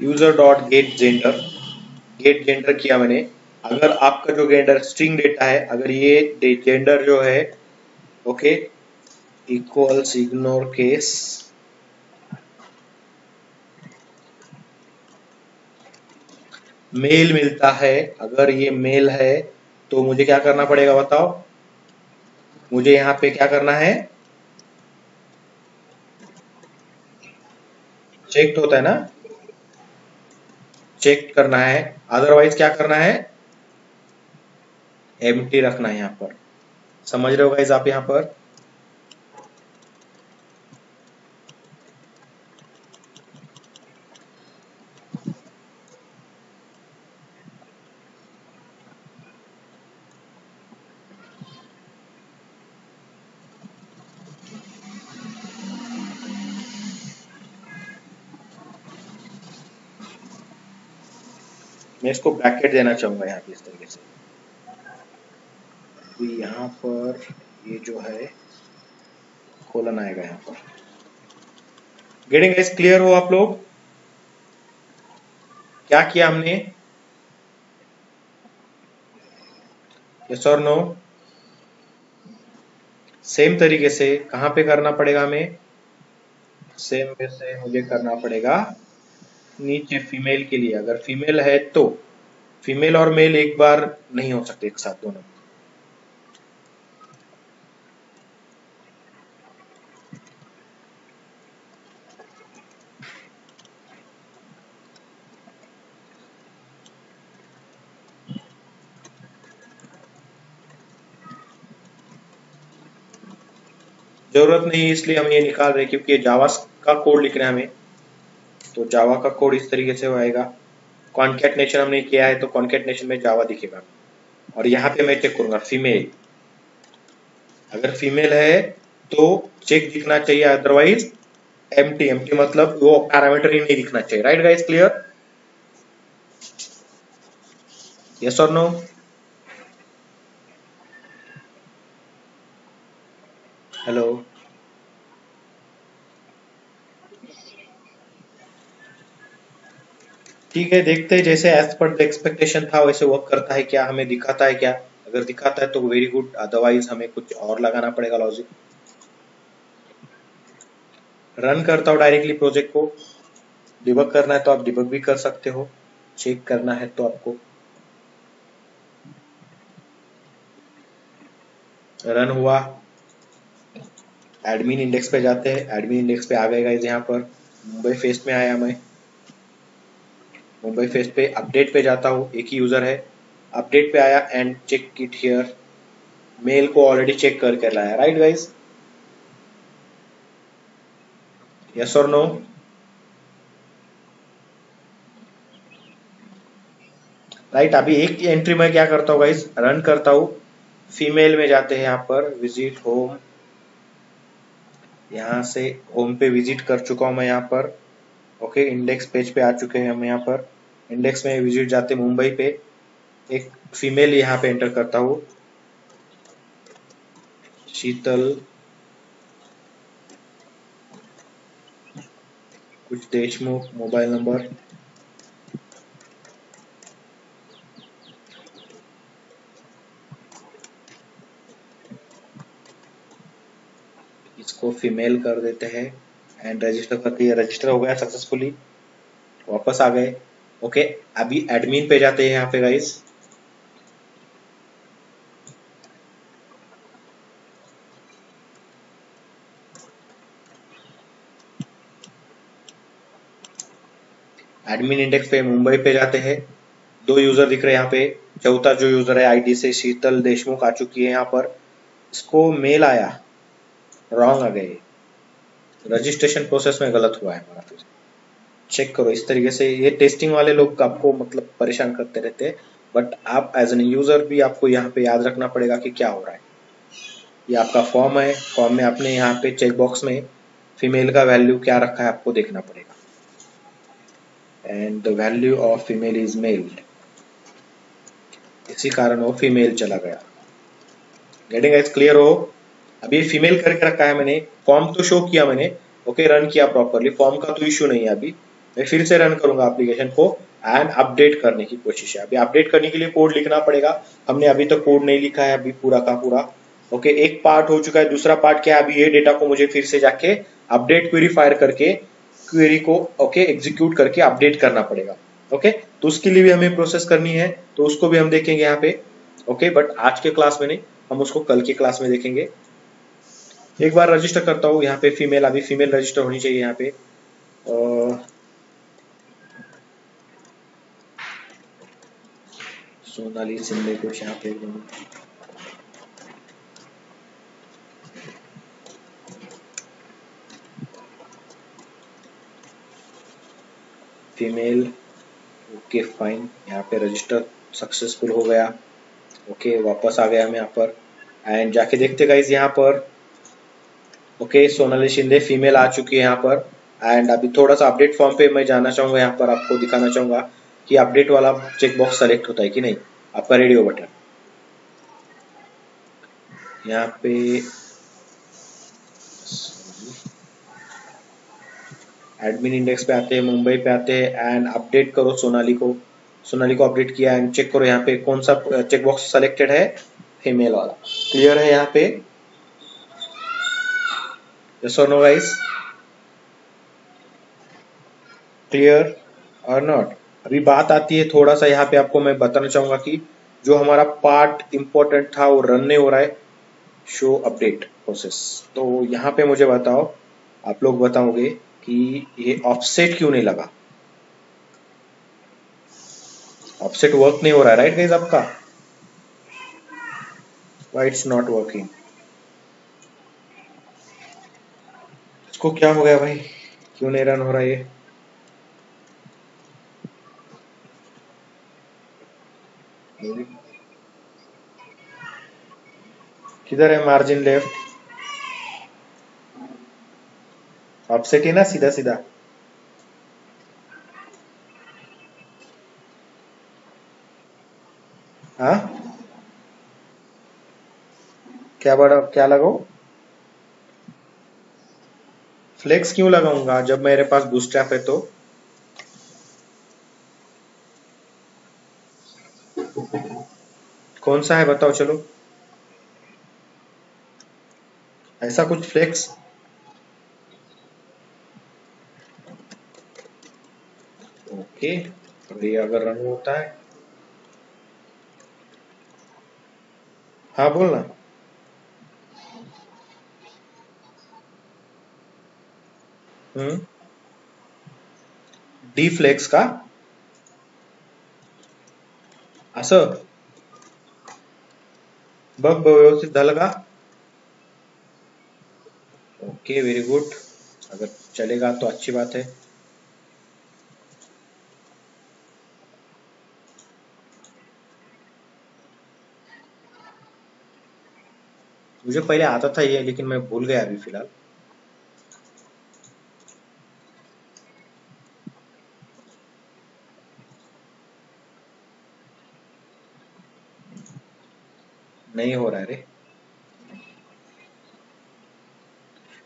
यूजर डॉट गेट जेंडर किया मैंने। अगर आपका जो जेंडर स्ट्रिंग डेटा है, अगर ये जेंडर जो है, okay, equals ignore case male मिलता है, अगर ये मेल है तो मुझे क्या करना पड़ेगा बताओ? मुझे यहाँ पे क्या करना है, चेक होता है ना, चेक करना है। अदरवाइज क्या करना है, एम्प्टी रखना है यहाँ पर। समझ रहे हो गाइस आप यहाँ पर? मैं इसको ब्रैकेट देना चाहूंगा यहाँ पे इस तरीके से। तो यहाँ पर ये जो है कोलन आएगा यहाँ पर। गेटिंग गाइस, क्लियर हो आप लोग? क्या किया हमने, यस और नो? सेम तरीके से कहाँ पे करना पड़ेगा हमें, सेम वे से मुझे करना पड़ेगा नीचे फीमेल के लिए। अगर फीमेल है तो फीमेल और मेल एक बार नहीं हो सकते एक साथ दोनों। जरूरत नहीं है इसलिए हम ये निकाल रहे हैं, क्योंकि ये जावा का कोड लिखना है हमें। तो जावा का कोड इस तरीके से आएगा। कॉन्कैटनेशन हमने किया है तो कॉन्कैटनेशन में जावा दिखेगा। और यहाँ पे मैं चेक करूंगा फीमेल, अगर फीमेल है तो चेक दिखना चाहिए, अदरवाइज एम्प्टी। एम्प्टी मतलब वो पैरामीटर ही नहीं दिखना चाहिए। Right guys, clear? यस और नो? हेलो? ठीक है, देखते हैं जैसे एज पर द एक्सपेक्टेशन था वैसे वर्क करता है क्या, हमें दिखाता है क्या। अगर दिखाता है तो वेरी गुड, अदरवाइज हमें कुछ और लगाना पड़ेगा लॉजिक। रन करता हूँ डायरेक्टली प्रोजेक्ट को। डिबग करना है तो आप डिबग भी कर सकते हो, चेक करना है तो आपको। रन हुआ, एडमिन इंडेक्स पे जाते हैं। एडमिन इंडेक्स पे आ गए गाइस, यहाँ पर मुंबई फेस्ट में आया मैं। मुंबई फेस्ट पे अपडेट पे जाता हूँ, एक ही यूजर है। अपडेट पे आया and check it here, male को ऑलरेडी चेक करके लाया। राइट गाइस, यस और नो? राइट, अभी एक एंट्री में क्या करता हूँ गाइस, रन करता हूँ। फीमेल में जाते हैं यहाँ पर, विजिट होम, यहाँ से होम पे विजिट कर चुका हूँ मैं यहाँ पर। ओके, इंडेक्स पेज पे आ चुके हैं हम यहाँ पर। इंडेक्स में विजिट जाते मुंबई पे, एक फीमेल यहाँ पे एंटर करता हूँ, शीतल, कुछ देशमुख, मोबाइल नंबर, इसको फीमेल कर देते हैं एंड रजिस्टर करके ये रजिस्टर हो गया सक्सेसफुली। वापस आ गए। ओके, अभी एडमिन पे जाते हैं यहाँ पे गाइस। एडमिन इंडेक्स पे मुंबई पे जाते हैं। दो यूजर दिख रहे हैं यहाँ पे। चौथा जो यूजर है आईडी से शीतल देशमुख आ चुकी है यहाँ पर। इसको मेल आया, रॉन्ग आ गए, रजिस्ट्रेशन प्रोसेस में गलत हुआ है हमारा। फिर चेक करो, इस तरीके से ये टेस्टिंग वाले लोग आपको मतलब परेशान करते रहते हैं, बट आप एज एन यूजर भी आपको यहाँ पे याद रखना पड़ेगा कि क्या हो रहा है। ये आपका फॉर्म है, फॉर्म में आपने यहाँ पे चेक बॉक्स में फीमेल का वैल्यू क्या रखा है आपको देखना पड़ेगा। And the value of female is male, इसी कारण वो फीमेल चला गया। गेटिंग गाइस, क्लियर हो? अभी फीमेल करके रखा है मैंने, फॉर्म तो शो किया मैंने। ओके, रन किया प्रॉपरली, फॉर्म का तो इश्यू नहीं है। अभी मैं फिर से रन करूंगा एप्लीकेशन को एंड अपडेट करने की कोशिश है। अभी अपडेट करने के लिए कोड लिखना पड़ेगा। हमने अभी तक कोड नहीं लिखा है अभी पूरा का पूरा। ओके, एक पार्ट हो चुका है, दूसरा पार्ट क्या है, अभी ये डेटा को मुझे फिर से जाके अपडेट क्वेरी फायर करके क्वेरी को ओके एग्जीक्यूट करके अपडेट करना पड़ेगा। ओके, तो उसके लिए भी हमें प्रोसेस करनी है, तो उसको भी हम देखेंगे यहाँ पे। ओके, बट आज के क्लास में नहीं, हम उसको कल की क्लास में देखेंगे। एक बार रजिस्टर करता हूँ यहाँ पे फीमेल, अभी फीमेल रजिस्टर होनी चाहिए यहाँ पे। सोनाली सिंधे कुछ यहाँ पे फीमेल। ओके फाइन, यहाँ पे रजिस्टर सक्सेसफुल हो गया। ओके, वापस आ गया हम यहाँ पर एंड जाके देखते गाइस यहाँ पर। ओके, सोनाली शिंदे फीमेल आ चुकी है यहाँ पर। एंड अभी थोड़ा सा अपडेट फॉर्म पे मैं जाना चाहूंगा, यहाँ पर आपको दिखाना चाहूंगा कि अपडेट वाला चेक बॉक्स सेलेक्ट होता है कि नहीं, आपका रेडियो बटन यहाँ पे। एडमिन इंडेक्स पे आते हैं, मुंबई पे आते हैं एंड अपडेट करो सोनाली को। सोनाली को अपडेट किया एंड चेक करो यहाँ पे कौन सा चेक बॉक्स सेलेक्टेड है, फीमेल वाला। क्लियर है यहाँ पे? यस और नो गाइस, क्लियर और नॉट? अभी बात आती है थोड़ा सा यहाँ पे आपको मैं बताना चाहूंगा कि जो हमारा पार्ट इंपॉर्टेंट था वो रन नहीं हो रहा है, शो अपडेट प्रोसेस। तो यहाँ पे मुझे बताओ, आप लोग बताओगे कि ये ऑफसेट क्यों नहीं लगा। ऑफसेट वर्क नहीं हो रहा है राइट गाइस आपका? Why it's not working? इसको क्या हो गया भाई, क्यों नहीं रन हो रहा ये? किधर है मार्जिन लेफ्ट? ऑफसेट ही ना सीधा सीधा। हाँ, क्या बड़ा क्या लगाओ? फ्लेक्स क्यों लगाऊंगा जब मेरे पास बूटस्ट्रैप है तो? कौन सा है बताओ चलो, ऐसा कुछ फ्लेक्स। ओके, तो ये अगर रन होता है, हाँ बोलना। हम्म, डी फ्लेक्स का असं बघ व्यवस्थित झालं का? ओके, वेरी गुड, अगर चलेगा तो अच्छी बात है। मुझे पहले आता था ये, लेकिन मैं भूल गया अभी फिलहाल। नहीं हो रहा है रे।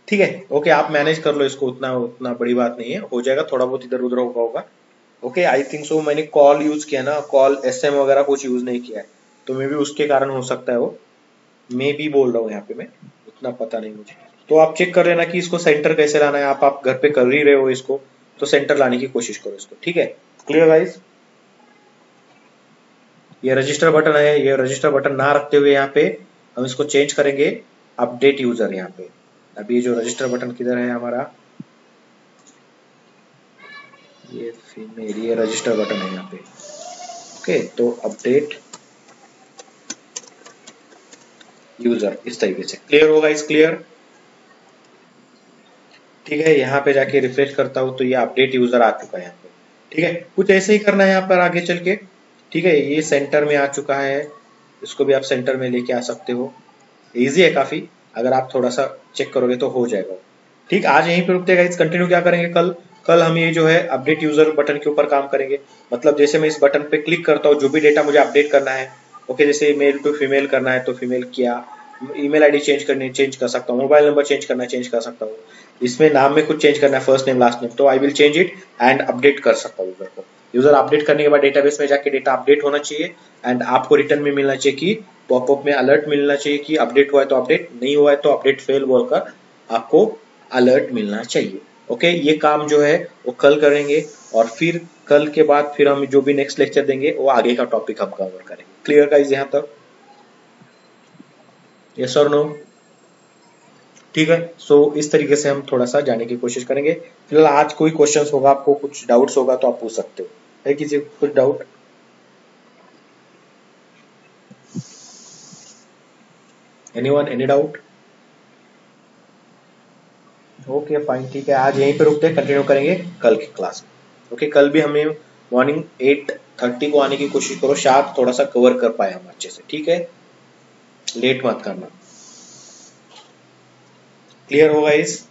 ठीक है, ओके, आप मैनेज कर लो इसको, उतना उतना बड़ी बात नहीं है, हो जाएगा, थोड़ा बहुत इधर उधर होगा। ओके, आई थिंक सो मैंने कॉल यूज किया ना, कॉल एसएम वगैरह कुछ यूज नहीं किया है, तो मे भी उसके कारण हो सकता है वो, मे भी बोल रहा हूँ यहाँ पे मैं, उतना पता नहीं मुझे। तो आप चेक कर लेना कि इसको सेंटर कैसे लाना है, आप घर पे कर ही रहे हो इसको, तो सेंटर लाने की कोशिश करो इसको, ठीक है। Clear guys? ये रजिस्टर बटन है, ये रजिस्टर बटन ना रखते हुए यहाँ पे हम इसको चेंज करेंगे अपडेट यूजर। यहाँ पे अभी ये जो रजिस्टर बटन किधर है हमारा, ये फीमेल, ये रजिस्टर बटन है यहाँ पे। ओके, तो अपडेट यूजर इस तरीके से। क्लियर होगा? इस क्लियर? ठीक है, यहाँ पे जाके रिफ्रेश करता हूँ तो ये अपडेट यूजर आ चुका है यहाँ पे। ठीक है, कुछ ऐसे ही करना है यहाँ पर आगे चल के। ठीक है, ये सेंटर में आ चुका है, इसको भी आप सेंटर में लेके आ सकते हो। इजी है काफी, अगर आप थोड़ा सा चेक करोगे तो हो जाएगा। ठीक, आज यहीं पे रुकते हैं गाइस, कंटिन्यू क्या करेंगे कल। कल हम ये जो है अपडेट यूजर बटन के ऊपर काम करेंगे। मतलब जैसे मैं इस बटन पे क्लिक करता हूँ, जो भी डेटा मुझे अपडेट करना है, ओके, जैसे मेल टू फीमेल करना है तो फीमेल किया, ईमेल आईडी चेंज करनी चेंज कर सकता हूँ, मोबाइल नंबर चेंज करना चेंज कर सकता हूँ, इसमें नाम में कुछ चेंज करना है, फर्स्ट नेम लास्ट नेम, तो I will change it and update कर सकता हूँ यूजर को। यूजर अपडेट करने के बाद डेटाबेस में जाके डेटा अपडेट होना चाहिए एंड आपको रिटर्न में मिलना चाहिए कि पॉपअप में अलर्ट मिलना चाहिए कि अपडेट हुआ है तो अपडेट, नहीं हुआ है तो अपडेट फेल बोलकर आपको अलर्ट मिलना चाहिए। ओके, ये काम जो है वो कल करेंगे और फिर कल के बाद फिर हम जो भी नेक्स्ट लेक्चर देंगे वो आगे का टॉपिक हम कवर करेंगे। क्लियर गाइस यहाँ तक? यस और नो? ठीक है, सो इस तरीके से हम थोड़ा सा जाने की कोशिश करेंगे। फिलहाल आज कोई क्वेश्चंस होगा, आपको कुछ डाउट्स होगा तो आप पूछ सकते हो। है किसी को कुछ doubt? Anyone, any doubt? Okay fine, ठीक है, आज यहीं पे रुकते हैं, कंटिन्यू करेंगे कल की क्लास में। ओके, कल भी हमें मॉर्निंग 8:30 को आने की कोशिश करो, शायद थोड़ा सा कवर कर पाए हम अच्छे से। ठीक है, लेट मत करना। क्लियर होगा इस?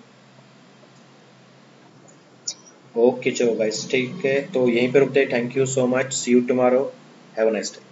ओके चलो गाइस, ठीक है, तो यहीं पे रुकते हैं। Thank you so much, see you tomorrow, have a nice day.